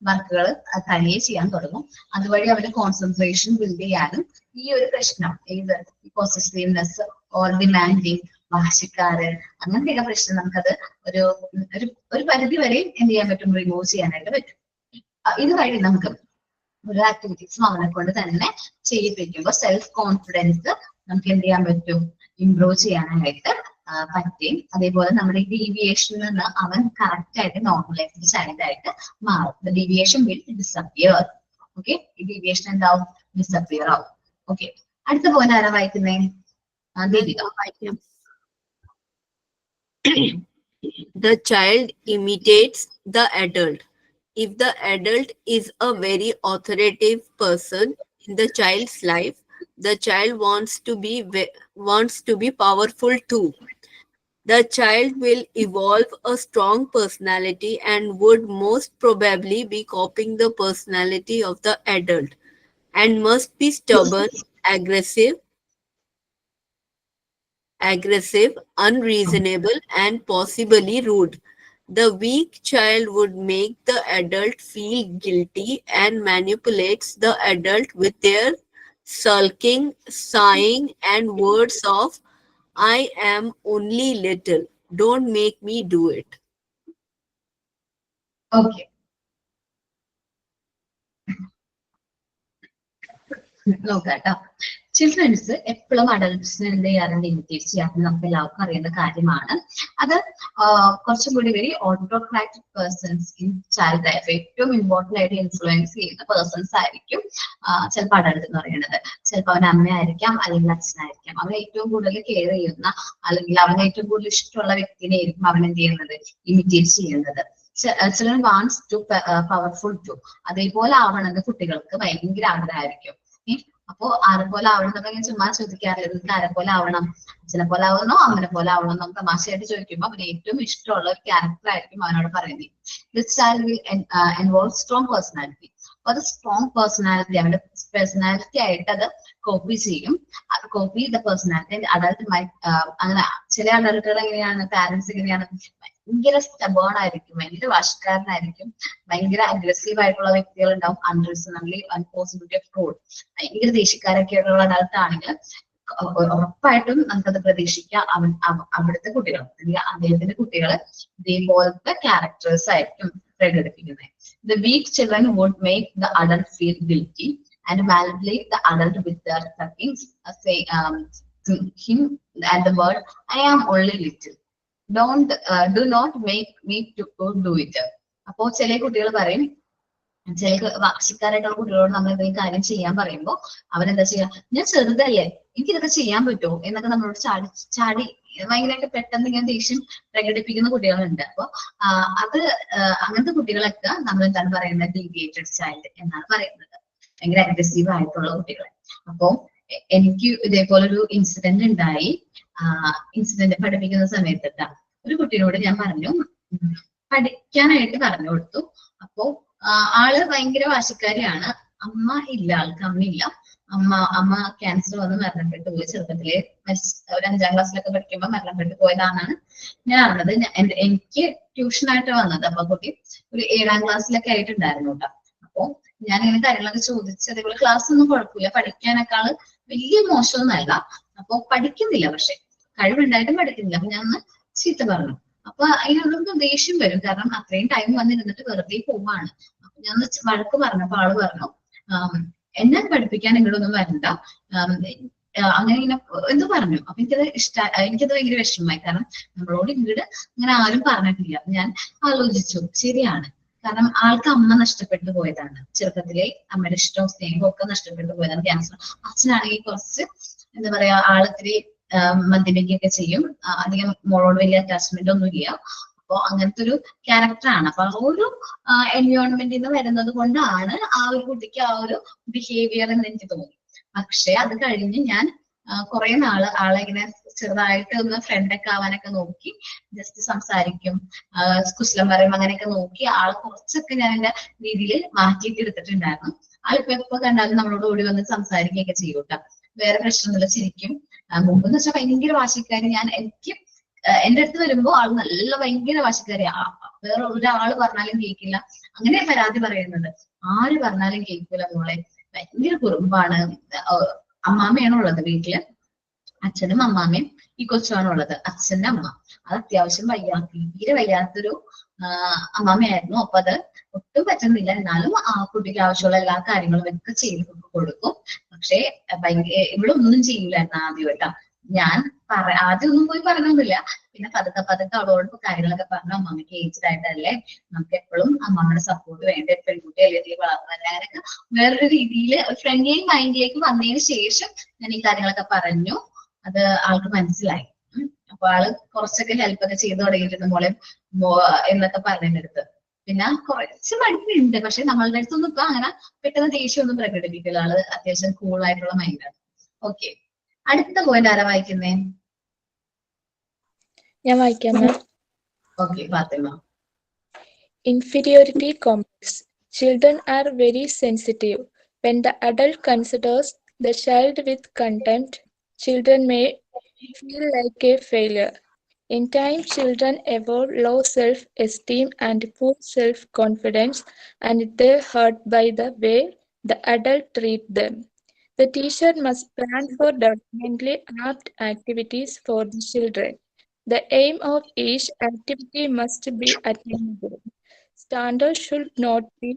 വർക്കുകൾ തനിയെ ചെയ്യാൻ തുടങ്ങും. അതുവഴി അവരുടെ കോൺസെൻട്രേഷൻ ബിൽഡ് ചെയ്യാനും ഈ ഒരു പ്രശ്നം, ഏത് പോസസീവ്നെസ് ഓർ ഡിമാൻഡിങ്, വാശിക്കാര്, അങ്ങനത്തെയൊക്കെ പ്രശ്നം നമുക്കത് ഒരു പരിധി വരെ എന്ത് ചെയ്യാൻ പറ്റും, റിമൂവ് ചെയ്യാനായിട്ട് പറ്റും. ഇതുവഴി നമുക്ക് ഒരു ആക്ടിവിറ്റീസും അവനെ കൊണ്ട് തന്നെ ചെയ്യിപ്പിക്കുമ്പോൾ സെൽഫ് കോൺഫിഡൻസ് നമുക്ക് എന്ത് ചെയ്യാൻ പറ്റും, ഇംപ്രൂവ് ചെയ്യാനായിട്ട് പറ്റും. അതേപോലെ നമ്മുടെ ഡീവിയേഷനിൽ നിന്ന് അവൻ കറക്റ്റ് ആയിട്ട് നോർമലൈസ്ഡ് ചൈൽഡ് ആയിട്ട് മാറും. Deviation will disappear. ഓക്കെ, ഈ ഡീവിയേഷൻ എന്താവും, ഡിസപ്പിയർ ആവും. ഓക്കെ, അടുത്ത പോലെ ആരാ വായിക്കുന്നേ? Deepika.
The child imitates the adult. If the adult is a very authoritative person in the child's life, the child wants to be powerful too. The child will evolve a strong personality and would most probably be copying the personality of the adult, and must be stubborn, aggressive, unreasonable, and possibly rude. The weak child would make the adult feel guilty and manipulates the adult with their sulking, sighing, and words of, "I am only little. Don't make me do it."
Okay, നോക്കാട്ടോ. Childrens എപ്പോഴും അഡൽട്ട്സിന് എന്ത് ചെയ്യാറുണ്ട്, imitate ചെയ്യാറുണ്ട്. നമുക്ക് എല്ലാവർക്കും അറിയേണ്ട കാര്യമാണ്. അത് കുറച്ചും കൂടി very autocratic persons in child life, ഏറ്റവും ഇമ്പോർട്ടന്റ് ആയിട്ട് ഇൻഫ്ലുവൻസ് ചെയ്യുന്ന പേഴ്സൺസ് ആയിരിക്കും ചിലപ്പോൾ അഡൽട്ട് എന്ന് പറയുന്നത്. ചിലപ്പോൾ അവൻ അമ്മയായിരിക്കാം, അല്ലെങ്കിൽ അച്ഛനായിരിക്കാം. അവൻ ഏറ്റവും കൂടുതൽ കെയർ ചെയ്യുന്ന, അല്ലെങ്കിൽ അവന് ഏറ്റവും കൂടുതൽ ഇഷ്ടമുള്ള വ്യക്തിനെ ആയിരിക്കും അവൻ എന്ത് ചെയ്യുന്നത്, ഇമിറ്റേറ്റ് ചെയ്യുന്നത്. Children wants to powerful to. അതേപോലെ ആവണമെന്ന് കുട്ടികൾക്ക് ഭയങ്കര ആഗ്രഹമായിരിക്കും. അപ്പോ ആരെ പോലെ ആവണം എന്നൊക്കെ ചുമ്മാ ചോദിക്കാറില്ല, നിങ്ങൾക്ക് ആരെ പോലെ ആവണം, അച്ഛനെ പോലെ ആവണോ അമ്മനെ പോലെ ആവണോ എന്നൊക്കെ തമാശയായിട്ട് ചോദിക്കുമ്പോൾ അവന് ഏറ്റവും ഇഷ്ടമുള്ള ഒരു ക്യാരക്ടർ ആയിരിക്കും അവനോട് പറയുന്നത്. This child will involve strong personality. അപ്പൊ അത് സ്ട്രോങ് പേഴ്സണാലിറ്റി, അവന്റെ പേഴ്സണാലിറ്റി ആയിട്ട് അത് കോപ്പി ചെയ്യും. അത് കോപ്പി ദ പേഴ്സണാലിറ്റി അഡൾട്ട് അങ്ങനെ ചില അഡൾട്ടുകൾ എങ്ങനെയാണ്, പാരന്റ്സ് എങ്ങനെയാണ്, ഭയങ്കര സ്റ്റബേൺ ആയിരിക്കും, ഭയങ്കര വാശിക്കാരനായിരിക്കും, ഭയങ്കര അഗ്രസീവ് ആയിട്ടുള്ള വ്യക്തികൾ ഉണ്ടാവും, അൺറീസണബിളി പോസിബിലിറ്റി ഓഫ് ട്രോൾ, ഭയങ്കര ദേഷ്യക്കാരൊക്കെ ആയിട്ടുള്ള അഡൾട്ട് ആണെങ്കിൽ ഉറപ്പായിട്ടും നമുക്കത് പ്രതീക്ഷിക്കാം. അവിടുത്തെ കുട്ടികൾ അല്ലെങ്കിൽ അദ്ദേഹത്തിന്റെ കുട്ടികൾ ഇതേപോലത്തെ ക്യാരക്ടേഴ്സ് ആയിരിക്കും പ്രകടിപ്പിക്കുന്നത്. The weak children would make the adult feel guilty and manipulate the adult with their suckings, say him and the word I am only little. Do not make me to do it. അപ്പോ ചില കുട്ടികൾ പറയും, ചില വാശിക്കാരായിട്ടുള്ള കുട്ടികളോട് നമ്മൾ എന്തെങ്കിലും കാര്യം ചെയ്യാൻ പറയുമ്പോൾ അവരെന്താ ചെയ്യാ, ഞാൻ ചെറുതല്ലേ, എനിക്കിതൊക്കെ ചെയ്യാൻ പറ്റുമോ എന്നൊക്കെ നമ്മളോട് ചാടി ഭയങ്കരമായിട്ട് പെട്ടെന്ന് ഇങ്ങനെ ദേഷ്യം പ്രകടിപ്പിക്കുന്ന കുട്ടികളുണ്ട്. അപ്പൊ അത് അങ്ങനത്തെ കുട്ടികളൊക്കെ നമ്മൾ എന്താണ് പറയുന്നത്, ഡീവിയേറ്റഡ് ചൈൽഡ് എന്നാണ് പറയുന്നത്, ഭയങ്കര അഗ്രസീവ് ആയിട്ടുള്ള കുട്ടികളെ. അപ്പൊ എനിക്ക് ഇതേപോലൊരു ഇൻസിഡന്റ് ഉണ്ടായി. ഇൻസിഡന്റ് പഠിപ്പിക്കുന്ന സമയത്ത് ഒരു കുട്ടിയോട് ഞാൻ പറഞ്ഞു, പഠിക്കാനായിട്ട് പറഞ്ഞു കൊടുത്തു. അപ്പോ ആള് ഭയങ്കര വാശിക്കാരിയാണ്. അമ്മ ഇല്ല, ആൾക്ക് അമ്മയില്ല. അമ്മ ക്യാൻസർ വന്ന് മരണപ്പെട്ടു പോയി. ചെറുപ്പത്തില് ഒരു 5ാം ക്ലാസ്സിലൊക്കെ പഠിക്കുമ്പോൾ മരണപ്പെട്ടു പോയതാണെന്നാണ് ഞാൻ അറിഞ്ഞത്. എനിക്ക് ട്യൂഷനായിട്ട് വന്നത്. അപ്പൊ കുട്ടി ഒരു 7ാം ക്ലാസ്സിലൊക്കെ ആയിട്ടുണ്ടായിരുന്നു കേട്ടോ. അപ്പൊ ഞാൻ ഇങ്ങനെ കാര്യങ്ങളൊക്കെ ചോദിച്ച്, അതേപോലെ ക്ലാസ് ഒന്നും കുഴപ്പമില്ല, പഠിക്കാനേക്കാള് വലിയ മോശമൊന്നുമല്ല. അപ്പൊ പഠിക്കുന്നില്ല, പക്ഷെ കഴിവുണ്ടായിട്ടും പഠിക്കുന്നില്ല. അപ്പൊ ഞാൻ ഒന്ന് ചീത്ത പറഞ്ഞു. അപ്പൊ അതിനൊന്നും ദേഷ്യം വരും, കാരണം അത്രയും ടൈം വന്നിരുന്നിട്ട് വെറുതെ പോവാണ്. അപ്പൊ ഞാൻ വഴക്ക് പറഞ്ഞപ്പോ ആള് പറഞ്ഞു, എന്നെ പഠിപ്പിക്കാൻ നിങ്ങളൊന്നും വരണ്ട, അങ്ങനെ ഇങ്ങനെ എന്ത് പറഞ്ഞു. അപ്പൊ എനിക്കത് ഭയങ്കര വിഷമമായി, കാരണം നമ്മളോട് ഇങ്ങോട്ട് അങ്ങനെ ആരും പറഞ്ഞിട്ടില്ല. അപ്പൊ ഞാൻ ആലോചിച്ചു, ശരിയാണ്, കാരണം ആൾക്ക് അമ്മ നഷ്ടപ്പെട്ടു പോയതാണ്, ചെറുപ്പത്തിലെ അമ്മയുടെ ഇഷ്ടവും സ്നേഹവും ഒക്കെ നഷ്ടപ്പെട്ടു പോയതാണ് ക്യാൻസർ. അച്ഛനാണെങ്കിൽ കുറച്ച് എന്താ പറയാ, ആളിത്തിരി മദ്യപിക്കുകയൊക്കെ ചെയ്യും, അധികം മോളോട് വലിയ അറ്റാച്ച്മെന്റ് ഒന്നും ഇല്ല. അപ്പൊ അങ്ങനത്തെ ഒരു ക്യാരക്ടറാണ്. അപ്പൊ ആ ഒരു എൻവയോൺമെന്റിൽ നിന്ന് വരുന്നത് കൊണ്ടാണ് ആ ഒരു കുട്ടിക്ക് ആ ഒരു ബിഹേവിയർ എന്ന് എനിക്ക് തോന്നി. പക്ഷെ അത് കഴിഞ്ഞ് ഞാൻ കുറെ നാള് ആളെ ഇങ്ങനെ ചെറുതായിട്ട് ഒന്ന് ഫ്രണ്ടൊക്കെ ആവാനൊക്കെ നോക്കി, ജസ്റ്റ് സംസാരിക്കും, കുശലം പറയും, അങ്ങനെയൊക്കെ നോക്കി ആളെ കുറച്ചൊക്കെ ഞാൻ എന്റെ രീതിയിൽ മാറ്റിയിട്ട് എടുത്തിട്ടുണ്ടായിരുന്നു. ആളിപ്പോ എപ്പോ കണ്ടാലും നമ്മളോട് ഓടി വന്ന് സംസാരിക്കുകയൊക്കെ ചെയ്യും കേട്ടോ, വേറെ പ്രശ്നമൊന്നുമില്ല, ചിരിക്കും. മുമ്പെന്ന് വെച്ചാൽ ഭയങ്കര വാശിക്കാരി. എനിക്ക് എന്റെ അടുത്ത് വരുമ്പോ ആള് നല്ല ഭയങ്കര വാശിക്കാരിയാ, വേറെ ഒരാള് പറഞ്ഞാലും കേൾക്കില്ല, അങ്ങനെ പരാതി പറയുന്നത്. ആര് പറഞ്ഞാലും കേൾക്കൂല മോളെ, ഭയങ്കര കുറുമ്പാണ്. അമ്മാമ്മയാണ് ഉള്ളത് വീട്ടില്, അച്ഛനും അമ്മാമ്മയും ഈ കൊച്ചുമാണ് ഉള്ളത്. അച്ഛന്റെ അമ്മ അത് അത്യാവശ്യം തീരെ വയ്യാത്തൊരു അമ്മാമ്മയായിരുന്നു. അപ്പൊ അത് ഒട്ടും പറ്റുന്നില്ല, എന്നാലും ആ കുട്ടിക്ക് ആവശ്യമുള്ള എല്ലാ കാര്യങ്ങളും ഒക്കെ ചെയ്ത് കൊടുക്കും. പക്ഷെ ഭയങ്കര ഇവളൊന്നും ചെയ്യില്ലായിരുന്നു ആദ്യമായിട്ടാ. ഞാൻ ആദ്യം ഒന്നും പോയി പറഞ്ഞൊന്നുമില്ല, പിന്നെ പതുക്കെ അവളോട് കാര്യങ്ങളൊക്കെ പറഞ്ഞു, അമ്മമ്മക്ക് ഏജ്ഡ് ആയിട്ടല്ലേ, നമുക്ക് എപ്പോഴും അമ്മമ്മയുടെ സപ്പോർട്ട് വേണ്ട, പെൺകുട്ടി അല്ലെങ്കിൽ വളർന്നല്ലേ, അങ്ങനെയൊക്കെ വേറൊരു രീതിയിൽ ഫ്രണ്ട്ലി മൈൻഡിലേക്ക് വന്നതിന് ശേഷം ഞാൻ ഈ കാര്യങ്ങളൊക്കെ പറഞ്ഞു. അത് ആൾക്ക് മനസ്സിലായി. അപ്പൊ ആള് കുറച്ചൊക്കെ ഹെൽപ്പ് ഒക്കെ ചെയ്തു തുടങ്ങിയിട്ടുണ്ട് മോളെ എന്നൊക്കെ പറഞ്ഞതിന്റെ അടുത്ത്. പിന്നെ കുറച്ച് മടുപ്പുണ്ട്, പക്ഷെ നമ്മളുടെ അടുത്തൊന്നും ഇപ്പൊ അങ്ങനെ പെട്ടെന്ന് ദേഷ്യമൊന്നും പ്രകടിപ്പിക്കില്ല. ആള് അത്യാവശ്യം കൂൾ ആയിട്ടുള്ള മൈൻഡാണ്. ഓക്കെ, അടുത്ത പോയിന്റ് ആരാ വായിക്കുന്നേ?
ഞാൻ വായിക്കാം ma'am.
Okay, Fathima.
Inferiority complex. Children are very sensitive. When the adult considers the child with contempt, children may feel like a failure. In time, children evolve low self-esteem and poor self-confidence, and they're hurt by the way the adult treat them. The teacher must plan for developmentally apt activities for the children. The aim of each activity must be attainable. Standards should not be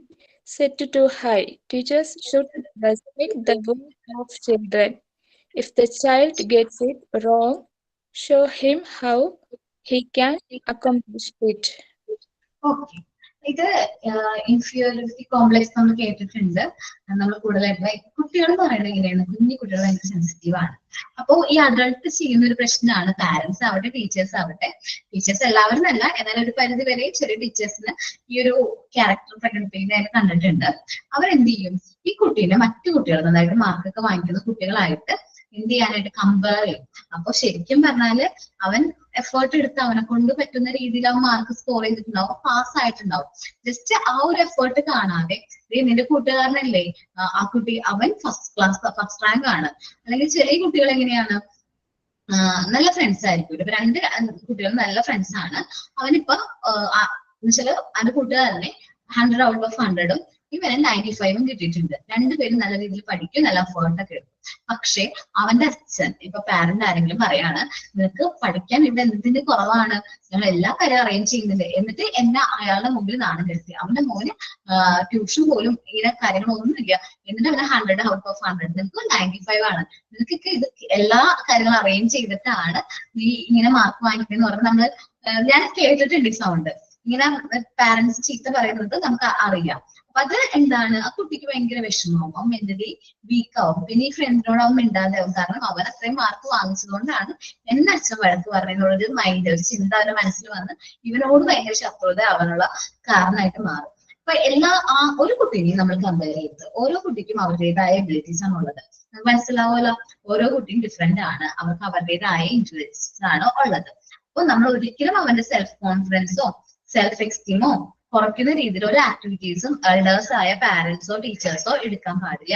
set too high. Teachers should respect the work of children. If the child gets it wrong, show him how he can accomplish it.
Okay, ഇത് inferiority complex നമ്മൾ കേട്ടിട്ടുണ്ട്. നമ്മൾ കൂടുതലായിട്ട് കുട്ടികൾ പറയുന്നത് എങ്ങനെയാണ്, കുഞ്ഞു കുട്ടികൾ ഭയങ്കര സെൻസിറ്റീവ് ആണ്. അപ്പോ ഈ അഡൾട്ട് ചെയ്യുന്ന ഒരു പ്രശ്നമാണ്. പാരന്റ്സ് ആവട്ടെ, ടീച്ചേഴ്സ് ആവട്ടെ, ടീച്ചേഴ്സ് എല്ലാവരും അല്ല, എന്നാൽ ഒരു പരിധി വരെ ചെറിയ ടീച്ചേഴ്സിന് ഈ ഒരു ക്യാരക്ടർ പ്രകടിപ്പിക്കുന്നതായിട്ട് കണ്ടിട്ടുണ്ട്. അവരെന്ത് ചെയ്യും, ഈ കുട്ടീനെ മറ്റു കുട്ടികൾ നന്നായിട്ട് മാർക്കൊക്കെ വാങ്ങിക്കുന്ന കുട്ടികളായിട്ട് എന്ത് ചെയ്യാനായിട്ട് കമ്പയർ ചെയ്യും. അപ്പൊ ശരിക്കും പറഞ്ഞാല് അവൻ എഫേർട്ട് എടുത്ത് അവനെ കൊണ്ട് പറ്റുന്ന രീതിയിൽ അവൻ മാർക്ക് സ്കോർ ചെയ്തിട്ടുണ്ടാവും, പാസ് ആയിട്ടുണ്ടാവും. ജസ്റ്റ് ആ ഒരു എഫേർട്ട് കാണാതെ നിന്റെ കൂട്ടുകാരനല്ലേ ആ കുട്ടി, അവൻ ഫസ്റ്റ് റാങ്ക് ആണ്. അല്ലെങ്കിൽ ചെറിയ കുട്ടികൾ എങ്ങനെയാണ്, നല്ല ഫ്രണ്ട്സ് ആയിരിക്കും. ഇപ്പൊ രണ്ട് കുട്ടികൾ നല്ല ഫ്രണ്ട്സ് ആണ്. അവനിപ്പോ എന്നുവെച്ചാല് അവന്റെ കൂട്ടുകാരനെ 100 out of 100 ഇവന് 95 കിട്ടിയിട്ടുണ്ട്. രണ്ടുപേരും നല്ല രീതിയിൽ പഠിക്കും, നല്ല എഫേർട്ടൊക്കെ എടുക്കും. പക്ഷെ അവന്റെ അച്ഛൻ, ഇപ്പൊ പാരന്റ് ആരെങ്കിലും പറയാണ്, നിനക്ക് പഠിക്കാൻ ഇവിടെ എന്തിന്റെ കുറവാണ്, ഞങ്ങൾ എല്ലാ കാര്യം അറേഞ്ച് ചെയ്യുന്നുണ്ട്, എന്നിട്ട് എന്നെ അയാളുടെ മുമ്പിൽ നാണം കെടുത്തി. അവന്റെ മോന് ട്യൂഷൻ പോലും ഇങ്ങനെ കാര്യങ്ങളൊന്നും ഇല്ല, എന്നിട്ട് അവന് 100 out of 100, നിനക്ക് 95 ആണ്, നിനക്കൊക്കെ ഇത് എല്ലാ കാര്യങ്ങളും അറേഞ്ച് ചെയ്തിട്ടാണ് നീ ഇങ്ങനെ മാർക്ക് വാങ്ങിക്കുന്നത് പറഞ്ഞാൽ നമ്മള് ഞാൻ കേട്ടിട്ടുണ്ട് ഈ സൗണ്ട്. ഇങ്ങനെ പാരന്റ്സ് ചീത്ത പറയുന്നത് നമുക്ക് അറിയാം. അപ്പൊ അത് എന്താണ്, ആ കുട്ടിക്ക് ഭയങ്കര വിഷമമാവും, അവൻ മെന്റലി വീക്ക് ആവും. പിന്നെ ഈ ഫ്രണ്ടിനോട് അവൻ മിണ്ടാതാവും. കാരണം അവൻ അത്രയും മാർക്ക് വാങ്ങിച്ചതുകൊണ്ടാണ് എന്നെ അച്ഛൻ വഴക്ക് പറഞ്ഞതിനുള്ളൊരു മൈൻഡ്, ഒരു ചിന്ത അവന്റെ മനസ്സിൽ വന്ന് ഇവനോട് ഭയങ്കര ശത്രുത ആവാനുള്ള കാരണമായിട്ട് മാറും. അപ്പൊ ഒരു കുട്ടീനെയും നമ്മൾ കമ്പയർ ചെയ്ത്, ഓരോ കുട്ടിക്കും അവരുടേതായ എബിലിറ്റീസ് ആണ് ഉള്ളത്. നമുക്ക് മനസ്സിലാവുമല്ലോ, ഓരോ കുട്ടിയും ഡിഫറെന്റ് ആണ്, അവർക്ക് അവരുടേതായ ഇൻട്രസ്റ്റ് ആണ് ഉള്ളത്. അപ്പൊ നമ്മൾ ഒരിക്കലും അവന്റെ സെൽഫ് കോൺഫിഡൻസോ സെൽഫ് എക്സ്റ്റീമോ കുറയ്ക്കുന്ന രീതിയിൽ ഒരു ആക്ടിവിറ്റീസും എൽഡേഴ്സ് ആയ പാരന്റ്സോ ടീച്ചേഴ്സോ എടുക്കാൻ പാടില്ല.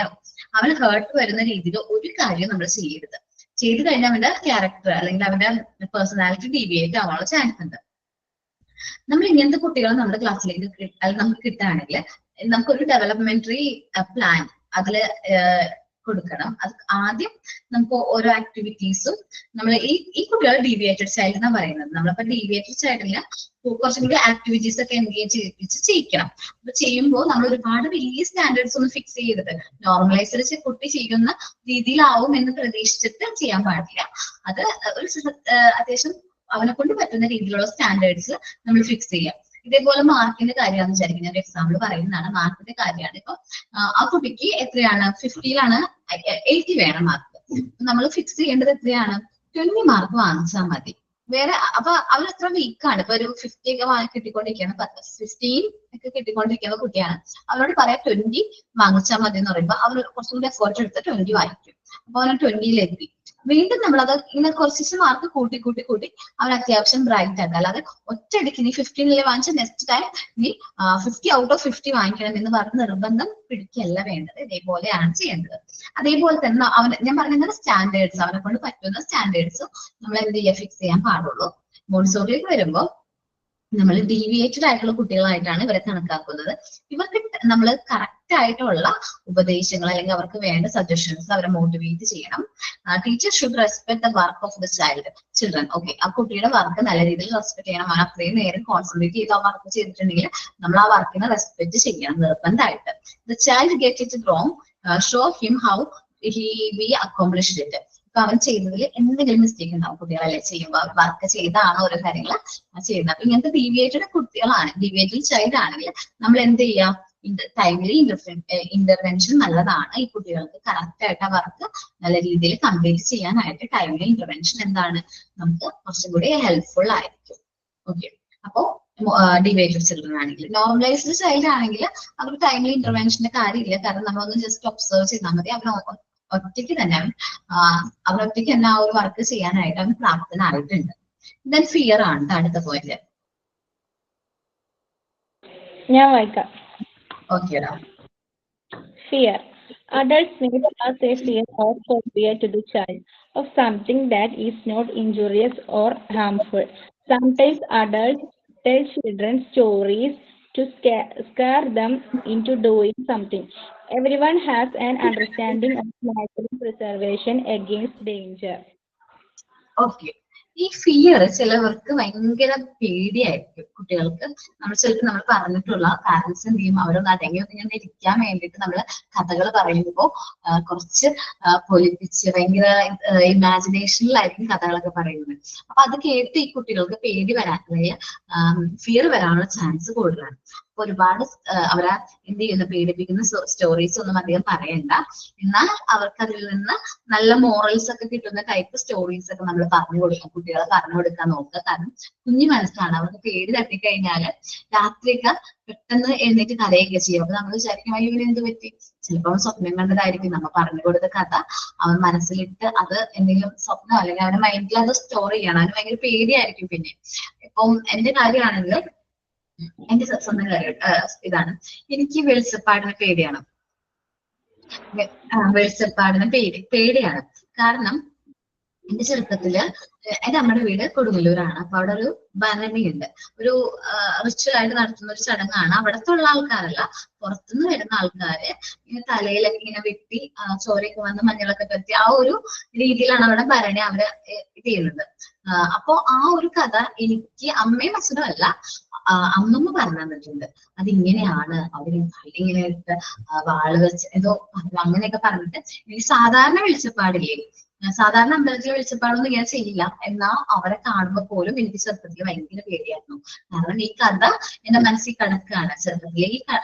അവന് ഹേർട്ട് വരുന്ന രീതിയിൽ ഒരു കാര്യം നമ്മൾ ചെയ്യരുത്. ചെയ്തു കഴിഞ്ഞാൽ അവന്റെ ക്യാരക്ടർ അല്ലെങ്കിൽ അവന്റെ പേഴ്സണാലിറ്റി ഡീവിയേറ്റ് ആവാനുള്ള ചാൻസ് ഉണ്ട്. നമ്മൾ ഇങ്ങനത്തെ കുട്ടികളെ നമ്മുടെ ക്ലാസ്സിലേക്ക് നമുക്ക് കിട്ടുകയാണെങ്കിൽ നമുക്കൊരു ഡെവലപ്മെന്ററി പ്ലാൻ അതില് കൊടുക്കണം. അത് ആദ്യം നമുക്ക് ഓരോ ആക്ടിവിറ്റീസും നമ്മൾ ഈ കുട്ടികൾ ഡീവിയേറ്റഡ് ചൈൽഡ് എന്നാണ് പറയുന്നത്. നമ്മളിപ്പോ ഡീവിയേറ്റഡ് ചൈൽഡിന് കുറച്ചും കൂടി ആക്ടിവിറ്റീസ് ഒക്കെ എൻഗേജ് ചെയ്യിപ്പിച്ച് ചെയ്യിക്കണം. അപ്പൊ ചെയ്യുമ്പോൾ നമ്മൾ ഒരുപാട് വലിയ സ്റ്റാൻഡേർഡ്സ് ഒന്നും ഫിക്സ് ചെയ്യരുത്. നോർമലൈസ്ഡ് കുട്ടി ചെയ്യുന്ന രീതിയിലാവും എന്ന് പ്രതീക്ഷിച്ചിട്ട് ചെയ്യാൻ പാടില്ല. അത് ഒരു അത്യാവശ്യം അവനെ കൊണ്ട് പറ്റുന്ന രീതിയിലുള്ള സ്റ്റാൻഡേർഡ്സ് നമ്മൾ ഫിക്സ് ചെയ്യാം. ഇതേപോലെ മാർക്കിന്റെ കാര്യമാണെന്ന് വിചാരിക്കും. ഞാൻ ഒരു എക്സാമ്പിൾ പറയുന്നതാണ്. മാർക്കിന്റെ കാര്യമാണ്. ഇപ്പൊ ആ കുട്ടിക്ക് എത്രയാണ്, 50ലാണ് 80 വേണം മാർക്ക്. നമ്മൾ ഫിക്സ് ചെയ്യേണ്ടത് എത്രയാണ്, 20 മാർക്ക് വാങ്ങിച്ചാൽ മതി. വേറെ അപ്പൊ അവർ അത്ര വീക്കാണ്. ഇപ്പൊ ഒരു 50 ഒക്കെ കിട്ടിക്കൊണ്ടിരിക്കുകയാണ്, 15 ഒക്കെ കിട്ടിക്കൊണ്ടിരിക്കുന്ന കുട്ടിയാണ്. അവരോട് പറയാം 20 വാങ്ങിച്ചാൽ മതി എന്ന് പറയുമ്പോൾ അവർ കുറച്ചും കൂടി എഫേർട്ട് എടുത്ത് 20 വാങ്ങിക്കും. അപ്പൊ അവന് 20ലെത്തി. വീണ്ടും നമ്മളത് ഇങ്ങനെ കുറച്ച് മാർക്ക് കൂട്ടി കൂട്ടി കൂട്ടി അവൻ അത്യാവശ്യം ബ്രൈറ്റ് ആക്കുക. അല്ലാതെ ഒറ്റയടിക്ക് നീ 15 വാങ്ങിച്ച നെക്സ്റ്റ് ടൈം നീ 50 out of 50 വാങ്ങിക്കണം എന്ന് പറഞ്ഞ് നിർബന്ധം പിടിക്കല്ല വേണ്ടത്. ഇതേപോലെയാണ് ചെയ്യേണ്ടത്. അതേപോലെ തന്നെ ഞാൻ പറഞ്ഞ സ്റ്റാൻഡേർഡ്സ്, അവനെ കൊണ്ട് പറ്റുന്ന സ്റ്റാൻഡേർഡ്സ് നമ്മൾ എന്ത് ചെയ്യാൻ ഫിക്സ് ചെയ്യാൻ പാടുള്ളൂ. മോണ്ടിസോറിയിലേക്ക് വരുമ്പോൾ നമ്മൾ ഡീവിയേറ്റഡ് ആയിട്ടുള്ള കുട്ടികളായിട്ടാണ് ഇവരെ കണക്കാക്കുന്നത്. ഇവർക്ക് നമ്മൾ കറക്റ്റ് ആയിട്ടുള്ള ഉപദേശങ്ങൾ അല്ലെങ്കിൽ അവർക്ക് വേണ്ട സജഷൻസ് അവരെ മോട്ടിവേറ്റ് ചെയ്യണം. Teacher should respect the work of the children. Okay, ആ കുട്ടിയുടെ വർക്ക് നല്ല രീതിയിൽ റെസ്പെക്ട് ചെയ്യണം. അവൻ അത്രയും നേരം കോൺസെൻട്രേറ്റ് ചെയ്ത് ആ വർക്ക് ചെയ്തിട്ടുണ്ടെങ്കിൽ നമ്മൾ ആ വർക്കിനെ റെസ്പെക്ട് ചെയ്യണം നിർബന്ധമായിട്ട്. The child get it wrong, show him how we accomplished it. അപ്പൊ അവൻ ചെയ്യുന്നതിൽ എന്തെങ്കിലും മിസ്റ്റേക്ക് ഉണ്ടാവും. കുട്ടികളല്ലേ ചെയ്യുമ്പോൾ വർക്ക് ചെയ്താണ് ഓരോ കാര്യങ്ങൾ ചെയ്യുന്നത്. അപ്പൊ ഇങ്ങനത്തെ ഡീവിയേറ്റഡ് കുട്ടികളാണ്, ഡീവിയേറ്റഡ് ചൈൽഡ് ആണെങ്കിൽ നമ്മൾ എന്ത് ചെയ്യാം, ടൈമിലി ഇന്റർവെൻഷൻ നല്ലതാണ്. ഈ കുട്ടികൾക്ക് കറക്റ്റ് ആയിട്ട് ആ വർക്ക് നല്ല രീതിയിൽ കംപ്ലീറ്റ് ചെയ്യാനായിട്ട് ടൈമിലി ഇന്റർവെൻഷൻ എന്താണ് നമുക്ക് കുറച്ചും കൂടി ഹെൽപ്ഫുൾ ആയിരിക്കും. ഓക്കെ, അപ്പോ ഡീവിയേറ്റഡ് ചിൽഡ്രൻ ആണെങ്കിൽ. നോർമലൈസ്ഡ് ചൈൽഡ് ആണെങ്കിൽ അവർക്ക് ടൈമിലി ഇന്റർവെൻഷന്റെ കാര്യമില്ല. കാരണം നമ്മളൊന്ന് ജസ്റ്റ് ഒബ്സർവ് ചെയ്താൽ മതി. അവൻ ഒറ്റയ്ക്ക് തന്നെ അവരൊറ്റയ്ക്ക് തന്നെ ആ ഒരു വർക്ക് ചെയ്യാനായിട്ട് അവൻ പ്രാപ്തനായിട്ടുണ്ട്. ദെൻ ഫിയർ ആണ് അടുത്ത പോയിന്റ്.
ഞാൻ വായിക്കാം.
ഓക്കേടാ.
Fear. Adults may pass a fear or phobia to the child of something that is not injurious or harmful. Sometimes adults tell children stories to scare them into doing something. Everyone has an understanding of natural preservation against danger.
Okay, ഈ fear ചിലവർക്ക് ഭയങ്കര പേടിയായിരിക്കും കുട്ടികൾക്ക്. ചിലപ്പോൾ നമ്മൾ പറഞ്ഞിട്ടുള്ള parents എന്ത് ചെയ്യും, അവരൊന്ന് അടങ്ങി ഇങ്ങനെ ഇരിക്കാൻ വേണ്ടിയിട്ട് നമ്മൾ കഥകൾ പറയുമ്പോൾ കുറച്ച് പൊലിപ്പിച്ച് ഭയങ്കര ഇമാജിനേഷനിലായിരിക്കും കഥകളൊക്കെ പറയുന്നത്. അപ്പൊ അത് കേട്ട് ഈ കുട്ടികൾക്ക് പേടി വരാൻ, ഫിയർ വരാനുള്ള ചാൻസ് കൂടുതലാണ്. ഒരുപാട് അവരെ എന്ത് ചെയ്യുന്ന പേടിപ്പിക്കുന്ന സ്റ്റോറീസ് ഒന്നും അധികം പറയണ്ട. എന്നാൽ അവർക്ക് അതിൽ നിന്ന് നല്ല മോറൽസ് ഒക്കെ കിട്ടുന്ന ടൈപ്പ് സ്റ്റോറീസ് ഒക്കെ നമ്മൾ പറഞ്ഞു കൊടുക്കാം, കുട്ടികളെ പറഞ്ഞു കൊടുക്കാൻ നോക്കുക. കാരണം കുഞ്ഞു മനസ്സാണ്, അവർക്ക് പേടി തട്ടിക്കഴിഞ്ഞാല് രാത്രിയൊക്കെ പെട്ടെന്ന് എഴുന്നേറ്റ് കരയൊക്കെ ചെയ്യും. അപ്പൊ നമ്മൾ വിചാരിക്കും അയ്യോ ഇവന് എന്ത് പറ്റി, ചിലപ്പോൾ സ്വപ്നം കണ്ടതായിരിക്കും. നമ്മൾ പറഞ്ഞു കൊടുത്ത കഥ അവൻ മനസ്സിലിട്ട് അത് എന്തെങ്കിലും സ്വപ്നം അല്ലെങ്കിൽ അവന്റെ മൈൻഡിൽ അത് സ്റ്റോർ ചെയ്യണം. അവന് ഭയങ്കര പേടിയായിരിക്കും. പിന്നെ ഇപ്പം എന്റെ കാര്യമാണെങ്കിൽ എന്റെ സ്വന്തം കാര്യം ഇതാണ്, എനിക്ക് വെളിച്ചപ്പാടിന് പേടിയാണ്. വെളിച്ചപ്പാടിന് പേടിയാണ്. കാരണം എന്റെ ചെറുപ്പത്തില് എന്റെ അമ്മയുടെ വീട് കൊടുങ്ങല്ലൂരാണ്. അപ്പൊ അവിടെ ഒരു ഭരണിയുണ്ട്, ഒരു റിച്വൽ ആയിട്ട് നടത്തുന്ന ഒരു ചടങ്ങാണ്. അവിടത്തെ ഉള്ള ആൾക്കാരല്ല, പുറത്തുനിന്ന് വരുന്ന ആൾക്കാര് ഇങ്ങനെ തലയിലൊക്കെ ഇങ്ങനെ വെട്ടി ചോരയൊക്കെ വന്ന് മഞ്ഞളൊക്കെ പറ്റി ആ ഒരു രീതിയിലാണ് അവിടെ ഭരണി അവര് ഇത് ചെയ്യുന്നത്. അപ്പൊ ആ ഒരു കഥ എനിക്ക് അമ്മയും അച്ഛനും അല്ല അമ്മമ്മ പറഞ്ഞു തന്നിട്ടുണ്ട്. അതിങ്ങനെയാണ്, അവര് ഇങ്ങനെ വാള് വെച്ച് എന്തോ അങ്ങനെയൊക്കെ പറഞ്ഞിട്ട്. എനിക്ക് സാധാരണ വെളിച്ചപ്പാടില്ലേ, സാധാരണ അമ്പലത്തിലെ വെളിച്ചപ്പാടൊന്നും ഇങ്ങനെ ചെയ്യില്ല. എന്നാൽ അവരെ കാണുമ്പോൾ പോലും എനിക്ക് ചെറുപ്പത്തിൽ ഭയങ്കര പേടിയായിരുന്നു. കാരണം ഈ കഥ എന്റെ മനസ്സിൽ കിടക്കുകയാണ്. ചെറുപ്പത്തിലെ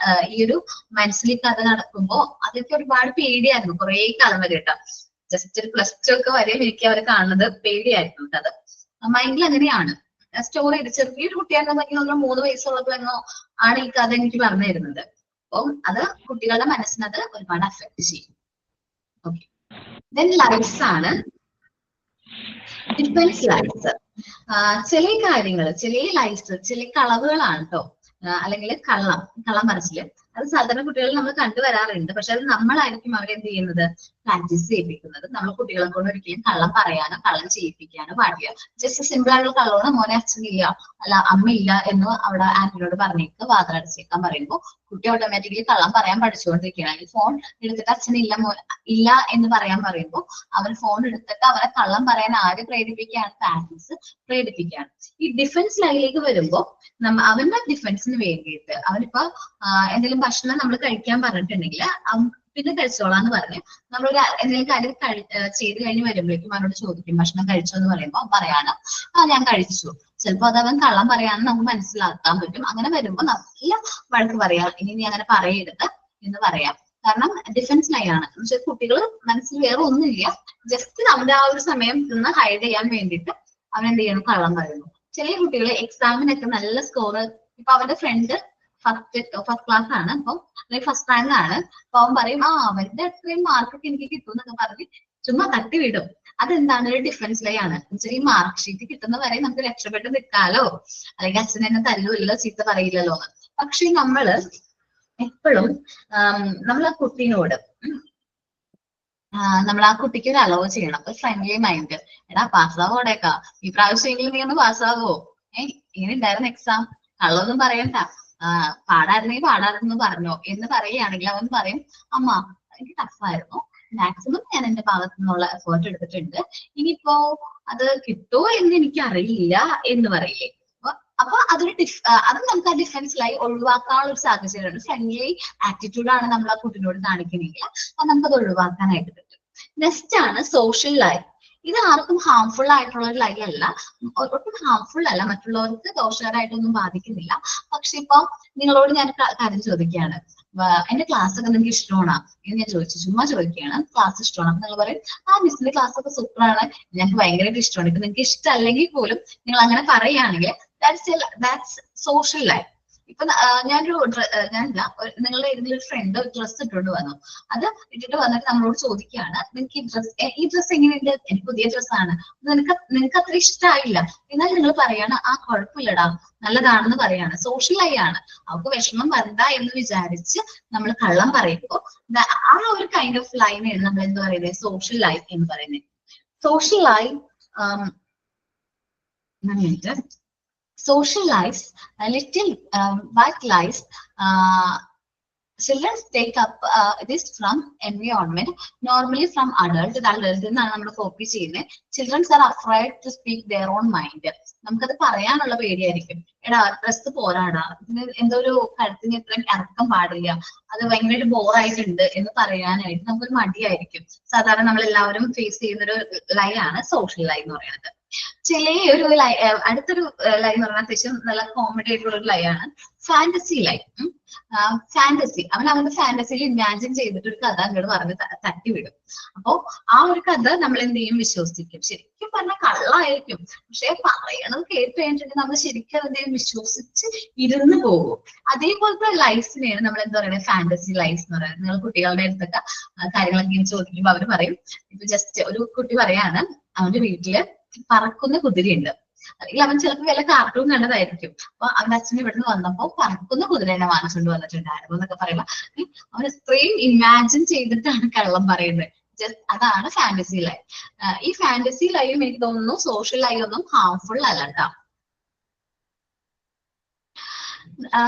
ഈ ഒരു മനസ്സിൽ ഈ കഥ നടക്കുമ്പോ അതൊക്കെ ഒരുപാട് പേടിയായിരുന്നു കുറെ കാലം വരെ കേട്ടോ. ജസ്റ്റ് ഒരു +2 ഒക്കെ വരെ എനിക്ക് അവരെ കാണുന്നത് പേടിയായിരുന്നു. കഥ മൈൻഡിൽ അങ്ങനെയാണ് സ്റ്റോർ ചെയ്ത്. ചെറിയൊരു കുട്ടിയാണെന്നുണ്ടെങ്കിൽ 3 വയസ്സുള്ളപ്പോ എന്നോ ആണ് ഈ കഥ എനിക്ക് പറഞ്ഞു തരുന്നത്. അപ്പം അത് കുട്ടികളുടെ മനസ്സിനത് ഒരുപാട് അഫക്ട് ചെയ്യും. ഓക്കെ, ദെൻ ലൈഫ്സ് ആണ്. ഡിഫൻസ് ലൈഫ്സ് ചില കാര്യങ്ങൾ, ചില ലൈഫ്സ് ചില കളവുകളാണ് കേട്ടോ, അല്ലെങ്കിൽ കള്ളം പറച്ചില്. അത് സാധാരണ കുട്ടികൾ നമ്മൾ കണ്ടുവരാറുണ്ട്. പക്ഷെ അത് നമ്മളായിരിക്കും അവരെന്ത് ചെയ്യുന്നത്, പ്രാക്ടീസ് ചെയ്യിപ്പിക്കുന്നത്. നമ്മൾ കുട്ടികളെ കൊണ്ട് ഒരിക്കലും കള്ളം പറയാനോ കള്ളം ചെയ്യിപ്പിക്കാനോ പാടില്ല. ജസ്റ്റ് സിമ്പിൾ ആയിട്ടുള്ള കള്ളമാണ്, മോനെ അച്ഛനില്ല അല്ല അമ്മയില്ല എന്ന് അവിടെ ആന്റിനോട് പറഞ്ഞേക്ക് വാതിലടച്ചേക്കാൻ പറയുമ്പോൾ കുട്ടി ഓട്ടോമാറ്റിക്കലി കള്ളം പറയാൻ പഠിച്ചുകൊണ്ടിരിക്കുകയാണ്. ഫോൺ എടുത്തിട്ട് അച്ഛനില്ല ഇല്ല എന്ന് പറയാൻ പറയുമ്പോൾ അവൻ ഫോൺ എടുത്തിട്ട് അവരെ കള്ളം പറയാൻ ആര് പ്രേരിപ്പിക്കുകയാണ്, പാരന്റ്സ് പ്രേരിപ്പിക്കുകയാണ്. ഈ ഡിഫൻസ് ലൈനിലേക്ക് വരുമ്പോൾ അവന്റെ ഡിഫൻസിന് വേണ്ടിയിട്ട് അവനിപ്പോ എന്തെങ്കിലും ഭക്ഷണം നമ്മൾ കഴിക്കാൻ പറഞ്ഞിട്ടുണ്ടെങ്കിൽ പിന്നെ കഴിച്ചോളാന്ന് പറഞ്ഞ് നമ്മളൊരു എന്തെങ്കിലും കാര്യം ചെയ്ത് കഴിഞ്ഞ് വരുമ്പോഴേക്കും അവനോട് ചോദിക്കും ഭക്ഷണം കഴിച്ചോ എന്ന് പറയുമ്പോൾ പറയാണ് ഞാൻ കഴിച്ചു. ചിലപ്പോ അത് അവൻ കള്ളം പറയാന്ന് നമുക്ക് മനസ്സിലാക്കാൻ പറ്റും. അങ്ങനെ വരുമ്പോ നല്ല വഴക്ക് പറയാം, ഇനി നീ അങ്ങനെ പറയരുത് എന്ന് പറയാം. കാരണം ഡിഫൻസ് ലൈനാണ്. പക്ഷെ കുട്ടികൾ മനസ്സിൽ വേറെ ഒന്നുമില്ല, ജസ്റ്റ് നമ്മുടെ ആ ഒരു സമയം നിന്ന് ഹൈഡ് ചെയ്യാൻ വേണ്ടിയിട്ട് അവൻ എന്ത് ചെയ്യണം, കള്ളം പറയുന്നു. ചില കുട്ടികൾ എക്സാമിനൊക്കെ നല്ല സ്കോർ, ഇപ്പൊ അവന്റെ ഫ്രണ്ട് ഫസ്റ്റ് ക്ലാസ് ആണ്, അപ്പം ഫസ്റ്റ് റാങ്ക് ആണ്. അപ്പൊ അവൻ പറയും അവന്റെ അത്രയും മാർക്കൊക്കെ എനിക്ക് കിട്ടും എന്നൊക്കെ പറഞ്ഞ് ചുമ്മാ തട്ടി വിടും. അതെന്താണ്, ഒരു ഡിഫൻസ് ലൈ ആണ്. ഈ മാർക്ക് ഷീറ്റ് കിട്ടുന്ന വരെ നമുക്ക് രക്ഷപ്പെട്ട് നിൽക്കാലോ, അല്ലെങ്കിൽ അച്ഛൻ എന്നെ തല്ലുമില്ലല്ലോ ചീത്ത പറയില്ലല്ലോ എന്ന്. പക്ഷെ നമ്മള് എപ്പോഴും നമ്മൾ ആ കുട്ടീനോട് നമ്മൾ ആ കുട്ടിക്ക് ഒരു അലോ ചെയ്യണം, ഒരു ഫ്രണ്ട്ലി മൈൻഡ്. എടാ പാസ്സാവോടേക്കാ, ഈ പ്രാവശ്യമെങ്കിലും നീ ഒന്ന് പാസ്സാവോ, ഇങ്ങനെ ഉണ്ടായിരുന്ന എക്സാം, കള്ളൊന്നും പറയണ്ട, പാടായിരുന്നെങ്കിൽ പാടായിരുന്നു പറഞ്ഞോ എന്ന് പറയുകയാണെങ്കിൽ അവൻ പറയും അമ്മ എനിക്ക് ടഫായിരുന്നു, മാക്സിമം ഞാൻ എന്റെ ഭാഗത്തു നിന്നുള്ള എഫേർട്ട് എടുത്തിട്ടുണ്ട്, ഇനിയിപ്പോ അത് കിട്ടുമോ എന്ന് എനിക്ക് അറിയില്ല എന്ന് പറയില്ലേ. അപ്പൊ അത് നമുക്ക് ആ ഡിഫൻസിലായി ഒഴിവാക്കാനുള്ള ഒരു സാഹചര്യമാണ്. ഫ്രണ്ട്ലി ആറ്റിറ്റ്യൂഡാണ് നമ്മൾ ആ കുട്ടിനോട് കാണിക്കണമെങ്കിൽ അത് നമുക്കത് ഒഴിവാക്കാനായിട്ട് പറ്റും. നെക്സ്റ്റ് ആണ് സോഷ്യൽ ലൈഫ്. ഇത് ആർക്കും ഹാംഫുൾ ആയിട്ടുള്ള ഒരു ലൈ അല്ല, ഒട്ടും ഹാംഫുൾ അല്ല, മറ്റുള്ളവർക്ക് ദോഷകരമായിട്ടൊന്നും ബാധിക്കുന്നില്ല. പക്ഷെ ഇപ്പൊ നിങ്ങളോട് ഞാൻ കാര്യം ചോദിക്കുകയാണ്, എന്റെ ക്ലാസ് ഒക്കെ നിങ്ങൾക്ക് ഇഷ്ടമാണോ എന്ന് ഞാൻ ചോദിച്ചു, ചുമ്മാ ചോദിക്കുകയാണ്, ക്ലാസ് ഇഷ്ടമാണ്. അപ്പൊ നിങ്ങൾ പറയും മിസ്സിന്റെ ക്ലാസ് ഒക്കെ സൂപ്പറാണ്, ഞങ്ങൾക്ക് ഭയങ്കരമായിട്ട് ഇഷ്ടമാണ്. ഇപ്പൊ നിങ്ങൾക്ക് ഇഷ്ടമല്ലെങ്കിൽ പോലും നിങ്ങൾ അങ്ങനെ പറയുകയാണെങ്കിൽ ദാറ്റ്സ് സോഷ്യൽ ലൈഫ്. ഇപ്പൊ നിങ്ങളുടെ ഏതെങ്കിലും ഒരു ഫ്രണ്ട് ഡ്രസ്സ് ഇട്ടുകൊണ്ട് വന്നു, അത് ഇട്ടിട്ട് വന്നിട്ട് നമ്മളോട് ചോദിക്കുകയാണ് നിങ്ങൾക്ക് ഈ ഡ്രസ്സ് എങ്ങനെയുണ്ട്, എനിക്ക് പുതിയ ഡ്രസ്സാണ്, നിങ്ങൾക്ക് അത്ര ഇഷ്ടമായില്ല, എന്നാൽ നിങ്ങൾ പറയാണ് കുഴപ്പമില്ലടാ നല്ലതാണെന്ന് പറയാണ്. സോഷ്യൽ ലൈ ആണ്. അവർക്ക് വിഷമം വരണ്ട എന്ന് വിചാരിച്ച് നമ്മൾ കള്ളം പറയുമ്പോൾ ആ ഒരു കൈൻഡ് ഓഫ് ലൈനാണ് നമ്മൾ എന്ത് പറയുന്നത്, സോഷ്യൽ ലൈഫ് എന്ന് പറയുന്നത്. Social life social lives, little white lies. Children take up this from environment, normally from adult. Adult എന്നാണ് നമ്മൾ കോപ്പി ചെയ്യുന്നത്. Children are afraid to speak their own mind. നമുക്കത് പറയാനുള്ള പേടിയായിരിക്കും. എടാ ഡ്രസ്സ് പോരാടാ, ഇതിന് എന്തോ ഒരു കഴുത്തിന് ഇത്രയും ഇറക്കം പാടില്ല, അത് ഭയങ്കരമായിട്ട് ബോറായിട്ടുണ്ട് എന്ന് പറയാനായിട്ട് നമുക്കൊരു മടിയായിരിക്കും. സാധാരണ നമ്മൾ എല്ലാവരും ഫേസ് ചെയ്യുന്ന ഒരു ലൈ ആണ് സോഷ്യൽ ലൈ എന്ന് പറയുന്നത്. ചില ഒരു അടുത്തൊരു ലൈൻ എന്ന് പറഞ്ഞാൽ അത്യാവശ്യം നല്ല കോമഡി ആയിട്ടുള്ള ഒരു ലൈനാണ് ഫാന്റസി ലൈൻ. ഫാന്റസി, അവന്റെ ഫാന്റസിയിൽ ഇമാജിൻ ചെയ്തിട്ട് ഒരു കഥ അങ്ങോട്ട് പറഞ്ഞ് തട്ടിവിടും. അപ്പോ ആ ഒരു കഥ നമ്മൾ എന്ത് ചെയ്യും, വിശ്വസിക്കും. ശരിക്കും പറഞ്ഞാൽ കള്ളായിരിക്കും, പക്ഷെ പറയണത് കേട്ട് കഴിഞ്ഞിട്ടുണ്ടെങ്കിൽ നമ്മൾ ശരിക്കും അതിനെ വിശ്വസിച്ച് ഇരുന്ന് പോകും. അതേപോലത്തെ ലൈഫിനെയാണ് നമ്മൾ എന്താ പറയുന്നത്, ഫാന്റസി ലൈഫ് എന്ന് പറയുന്നത്. നിങ്ങൾ കുട്ടികളുടെ അടുത്തൊക്കെ കാര്യങ്ങളൊക്കെ ചോദിക്കുമ്പോൾ അവർ പറയും, ഇപ്പൊ ജസ്റ്റ് ഒരു കുട്ടി പറയാണ് അവന്റെ വീട്ടില് പറക്കുന്ന കുതിരയുണ്ട്, അല്ലെങ്കിൽ അവൻ ചിലപ്പോൾ വല്ല കാർട്ടൂൺ കണ്ടതായിരിക്കും. അപ്പൊ അവന്റെ അച്ഛൻ ഇവിടുന്ന് വന്നപ്പോ പറക്കുന്ന കുതിരേനെ വാങ്ങിച്ചുകൊണ്ട് വന്നിട്ടുണ്ടായിരുന്നു എന്നൊക്കെ പറയുമ്പോ അവൻ ഇത്രയും ഇമാജിൻ ചെയ്തിട്ടാണ് കള്ളം പറയുന്നത്. അതാണ് ഫാന്റസി ലൈഫ്. ഈ ഫാന്റസി ലൈഫ് എനിക്ക് തോന്നുന്നു സോഷ്യൽ ലൈഫ് ഒന്നും ഹാർംഫുൾ അല്ല കേട്ടോ.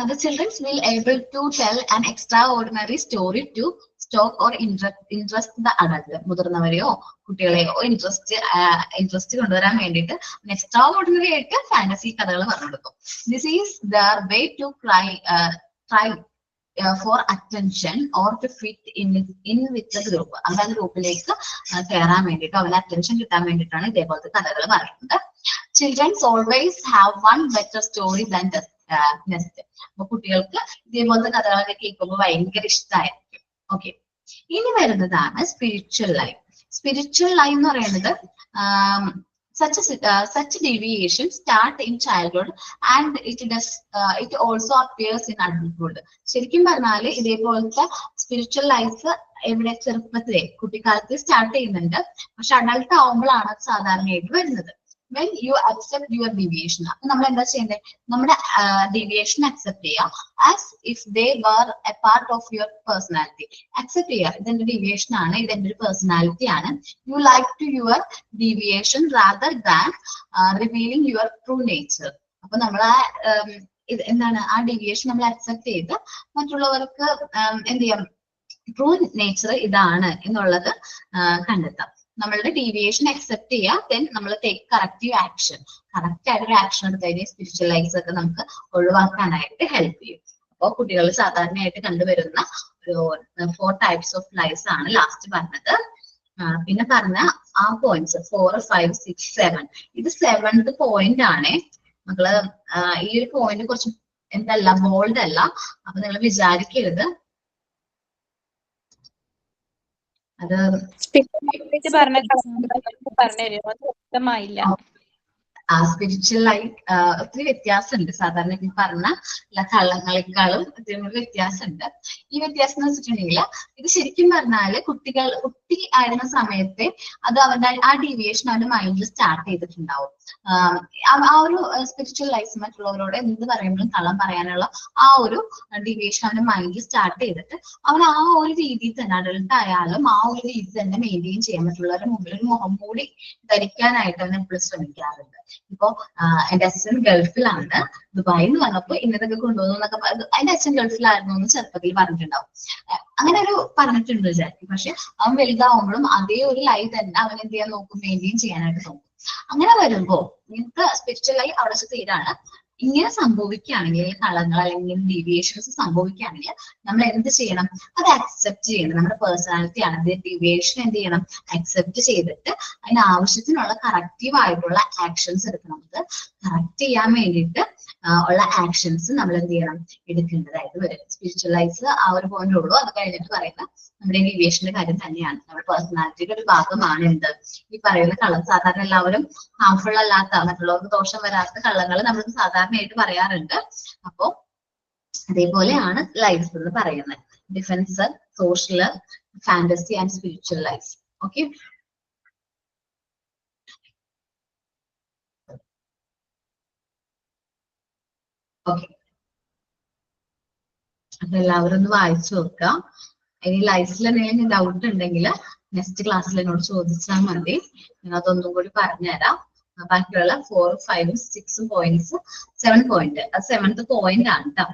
The children will able to tell an extraordinary story to stoke or interest the adult. മുതിർന്നവരെയോ കുട്ടികളെയോ ഇൻട്രസ്റ്റ് കൊണ്ടുവരാൻ വേണ്ടിയിട്ട് എക്സ്ട്രാ ഓർഡിനറി ആയിട്ട് ഫാന്റസി കഥകൾ പറഞ്ഞു കൊടുക്കും. This is their way to try for attention or to fit in with the group. അവരുടെ ഗ്രൂപ്പിലേക്ക് കയറാൻ വേണ്ടിയിട്ട് അവരുടെ അറ്റൻഷൻ കിട്ടാൻ വേണ്ടിയിട്ടാണ് ഇതേപോലത്തെ കഥകൾ പറയുന്നത്. Children's always have one better story than next. അപ്പൊ കുട്ടികൾക്ക് ഇതേപോലത്തെ കഥകളൊക്കെ കേൾക്കുമ്പോൾ ഭയങ്കര ഇഷ്ടമായിരിക്കും. ഓക്കെ, ഇനി വരുന്നതാണ് സ്പിരിച്വൽ ലൈഫ്. സ്പിരിച്വൽ ലൈഫ് എന്ന് പറയുന്നത് such deviation start in childhood and it also appears in adulthood. ശരിക്കും പറഞ്ഞാല് ഇതേപോലത്തെ സ്പിരിച്വൽ ലൈഫ് എവിടെ ചെറുപ്പത്തിലെ കുട്ടിക്കാലത്ത് സ്റ്റാർട്ട് ചെയ്യുന്നുണ്ട്, പക്ഷെ അഡൾട്ട് ആവുമ്പോഴാണ് സാധാരണയായിട്ട് വരുന്നത്. when you accept your deviation, അപ്പൊ നമ്മൾ എന്താ ചെയ്യേണ്ടത്, നമ്മുടെ deviation accept ചെയ്യുക as if they were a part of your personality. accept ചെയ്യുക, ഇതെന്റെ deviation ആണ്, ഇതെന്റെ ഒരു personality ആണ്. you like to your deviation rather than revealing your true nature. അപ്പൊ നമ്മൾ എന്താണ് ആ deviation നമ്മൾ accept ചെയ്ത് മറ്റുള്ളവർക്ക് എന്ത് ചെയ്യാം, ട്രൂ നേച്ചർ ഇതാണ് എന്നുള്ളത് കണ്ടെത്താം. നമ്മളുടെ ഡീവിയേഷൻ അക്സെപ്റ്റ് ചെയ്യുക, ദെൻ നമ്മൾ ടേക്ക് കറക്റ്റീവ് ആക്ഷൻ. കറക്റ്റ് ആയിട്ടൊരു ആക്ഷൻ എടുത്ത് കഴിഞ്ഞാൽ സ്പിരിച്വൽ ലൈഫ്സ് ഒക്കെ നമുക്ക് ഒഴിവാക്കാനായിട്ട് ഹെൽപ്പ് ചെയ്യും. അപ്പോൾ കുട്ടികൾ സാധാരണയായിട്ട് കണ്ടുവരുന്ന ഒരു 4 types ഓഫ് ലൈഫ്സ് ആണ് ലാസ്റ്റ് പറഞ്ഞത്. പിന്നെ പറഞ്ഞ ആ പോയിന്റ്സ് 4, 5, 6, 7, ഇത് 7th പോയിന്റ് ആണ് മക്കള്. ഈ ഒരു പോയിന്റ് കുറച്ച് എന്തല്ല, ബോൾഡ് അല്ല. അപ്പൊ നിങ്ങൾ വിചാരിക്കരുത് അത്
വ്യക്തമായില്ല.
സ്പിരിച്വൽ ലൈഫ് ഒത്തിരി വ്യത്യാസമുണ്ട്. സാധാരണ ഈ പറഞ്ഞ കള്ളങ്ങളെക്കാളും ഒത്തിരി വ്യത്യാസമുണ്ട്. ഈ വ്യത്യാസം എന്ന് വെച്ചിട്ടുണ്ടെങ്കിൽ ഇത് ശരിക്കും പറഞ്ഞാല് കുട്ടി ആയിരുന്ന സമയത്തെ അത് അവരുടെ ആ ഡീവിയേഷൻ അവന്റെ മൈൻഡിൽ സ്റ്റാർട്ട് ചെയ്തിട്ടുണ്ടാവും. ആ ഒരു സ്പിരിച്വൽ ലൈഫ് മറ്റുള്ളവരോട് എന്ത് പറയുമ്പോഴും കള്ളം പറയാനുള്ള ആ ഒരു ഡീവിയേഷൻ അവന്റെ മൈൻഡിൽ സ്റ്റാർട്ട് ചെയ്തിട്ട് അവൻ ആ ഒരു രീതിയിൽ തന്നെ അഡൾട്ട് ആയാലും ആ ഒരു രീതി തന്നെ മെയിൻറ്റെയിൻ ചെയ്യാൻ മറ്റുള്ളവരുടെ മുമ്പിൽ ഒരു മുഖം മൂടി ധരിക്കാനായിട്ട് അവൻ എപ്പോഴും ശ്രമിക്കാറുണ്ട്. ഇപ്പൊ എന്റെ അച്ഛൻ ഗൾഫിലാണ്, ദുബായിൽ നിന്ന് വന്നപ്പോ ഇന്നതൊക്കെ കൊണ്ടുവന്നു എന്നൊക്കെ എന്റെ അച്ഛൻ ഗൾഫിലായിരുന്നു എന്ന് ചെറുപ്പത്തിൽ പറഞ്ഞിട്ടുണ്ടാവും. അങ്ങനെ ഒരു പറഞ്ഞിട്ടുണ്ട് വിചാരിക്കും. പക്ഷെ അവൻ വലുതാവുമ്പോഴും അതേ ഒരു ലൈഫ് തന്നെ അവൻ എന്ത് ചെയ്യാൻ നോക്കും, മെയിൻറ്റെയിൻ ചെയ്യാനായിട്ട് നോക്കും. അങ്ങനെ വരുമ്പോ നിങ്ങൾക്ക് സ്പിരിച്വൽ ലൈഫ് അവിടെ തീരാണ്. ഇങ്ങനെ സംഭവിക്കുകയാണെങ്കിൽ കളങ്ങൾ അല്ലെങ്കിൽ ഡീവിയേഷൻസ് സംഭവിക്കുകയാണെങ്കിൽ നമ്മൾ എന്ത് ചെയ്യണം, അത് അക്സെപ്റ്റ് ചെയ്യണം. നമ്മുടെ പേഴ്സണാലിറ്റി ആണ്, ഡീവിയേഷൻ എന്ത് ചെയ്യണം, അക്സെപ്റ്റ് ചെയ്തിട്ട് അതിന് ആവശ്യത്തിനുള്ള കറക്റ്റീവ് ആയിട്ടുള്ള ആക്ഷൻസ് എടുക്കണം. അത് കറക്റ്റ് ചെയ്യാൻ വേണ്ടിയിട്ട് ഉള്ള ആക്ഷൻസ് നമ്മൾ എന്ത് ചെയ്യണം, എടുക്കേണ്ടതായിട്ട് വരും. സ്പിരിച്വൽ ലൈഫ് ആ ഒരു പോയിന്റ് ഉള്ളൂ. അത് കഴിഞ്ഞിട്ട് പറയുന്ന നമ്മുടെ ഡീവിയേഷന്റെ കാര്യം തന്നെയാണ്. നമ്മുടെ പേഴ്സണാലിറ്റിയുടെ ഒരു ഭാഗമാണ് എന്ത്, ഈ പറയുന്ന കള്ളം. സാധാരണ എല്ലാവരും ഹാർംഫുൾ അല്ലാത്ത, മറ്റുള്ളവർക്ക് ദോഷം വരാത്ത കള്ളങ്ങൾ നമ്മൾ സാധാരണയായിട്ട് പറയാറുണ്ട്. അപ്പോ അതേപോലെയാണ് ലൈഫ് എന്ന് പറയുന്നത്. Defence, social, fantasy and spiritual life. Okay, okay. അപ്പൊ എല്ലാവരും ഒന്ന് വായിച്ചു നോക്കാം. ഇനി ലൈഫിൽ എന്തെങ്കിലും ഡൗട്ട് ഉണ്ടെങ്കിൽ നെക്സ്റ്റ് ക്ലാസ്സിൽ എന്നോട് ചോദിച്ചാൽ മതി. ഞാൻ അതൊന്നും കൂടി പറഞ്ഞുതരാം. ബാക്കിയുള്ള 4, 5, 6 പോയിന്റ്സ്, 7 പോയിന്റ്, അത് 7th പോയിന്റ് ആണ് കേട്ടോ.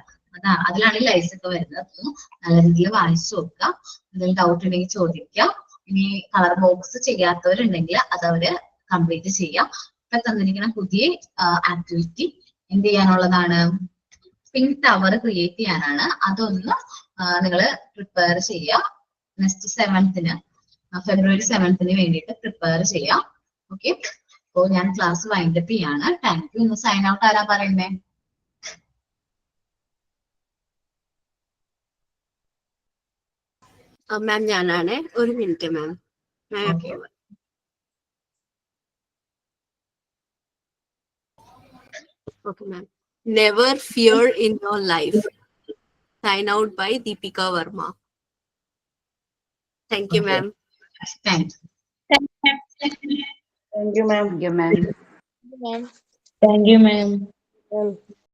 അതിലാണ് ലൈഫ് ഒക്കെ വരുന്നത്. നല്ല രീതിയിൽ വായിച്ചു നോക്കുക. എന്തെങ്കിലും ഡൗട്ട് ഉണ്ടെങ്കിൽ ചോദിക്കാം. ഇനി കളർ ബോക്സ് ചെയ്യാത്തവരുണ്ടെങ്കിൽ അത് അവര് കംപ്ലീറ്റ് ചെയ്യാം. ഇപ്പൊ തന്നിരിക്കുന്ന പുതിയ ആക്ടിവിറ്റി എന്ത് ചെയ്യാനുള്ളതാണ്, പിങ്ക് ടവർ ക്രിയേറ്റ് ചെയ്യാനാണ്. അതൊന്ന് നിങ്ങൾ പ്രിപ്പയർ ചെയ്യാം. നെക്സ്റ്റ് 7th, ഫെബ്രുവരി 7th വേണ്ടിയിട്ട് പ്രിപ്പയർ ചെയ്യാം. ഓക്കെ, അപ്പോ ഞാൻ ക്ലാസ് വൈൻഡപ്പ് ചെയ്യാണ്. Thank you. ഇന്ന് സൈൻ ഔട്ട് ആരാ പറയുന്നേ?
മാം ഞാനാണ്. ഒരു minute ma'am.
Okay.
Okay, ma'am. Never fear in your life. Sign out by Deepika Verma. Thank you,
Okay.
ma'am.
Thank you.
Thank you, ma'am.
Thank you, ma'am.
Ma'am.
Thank you, ma'am.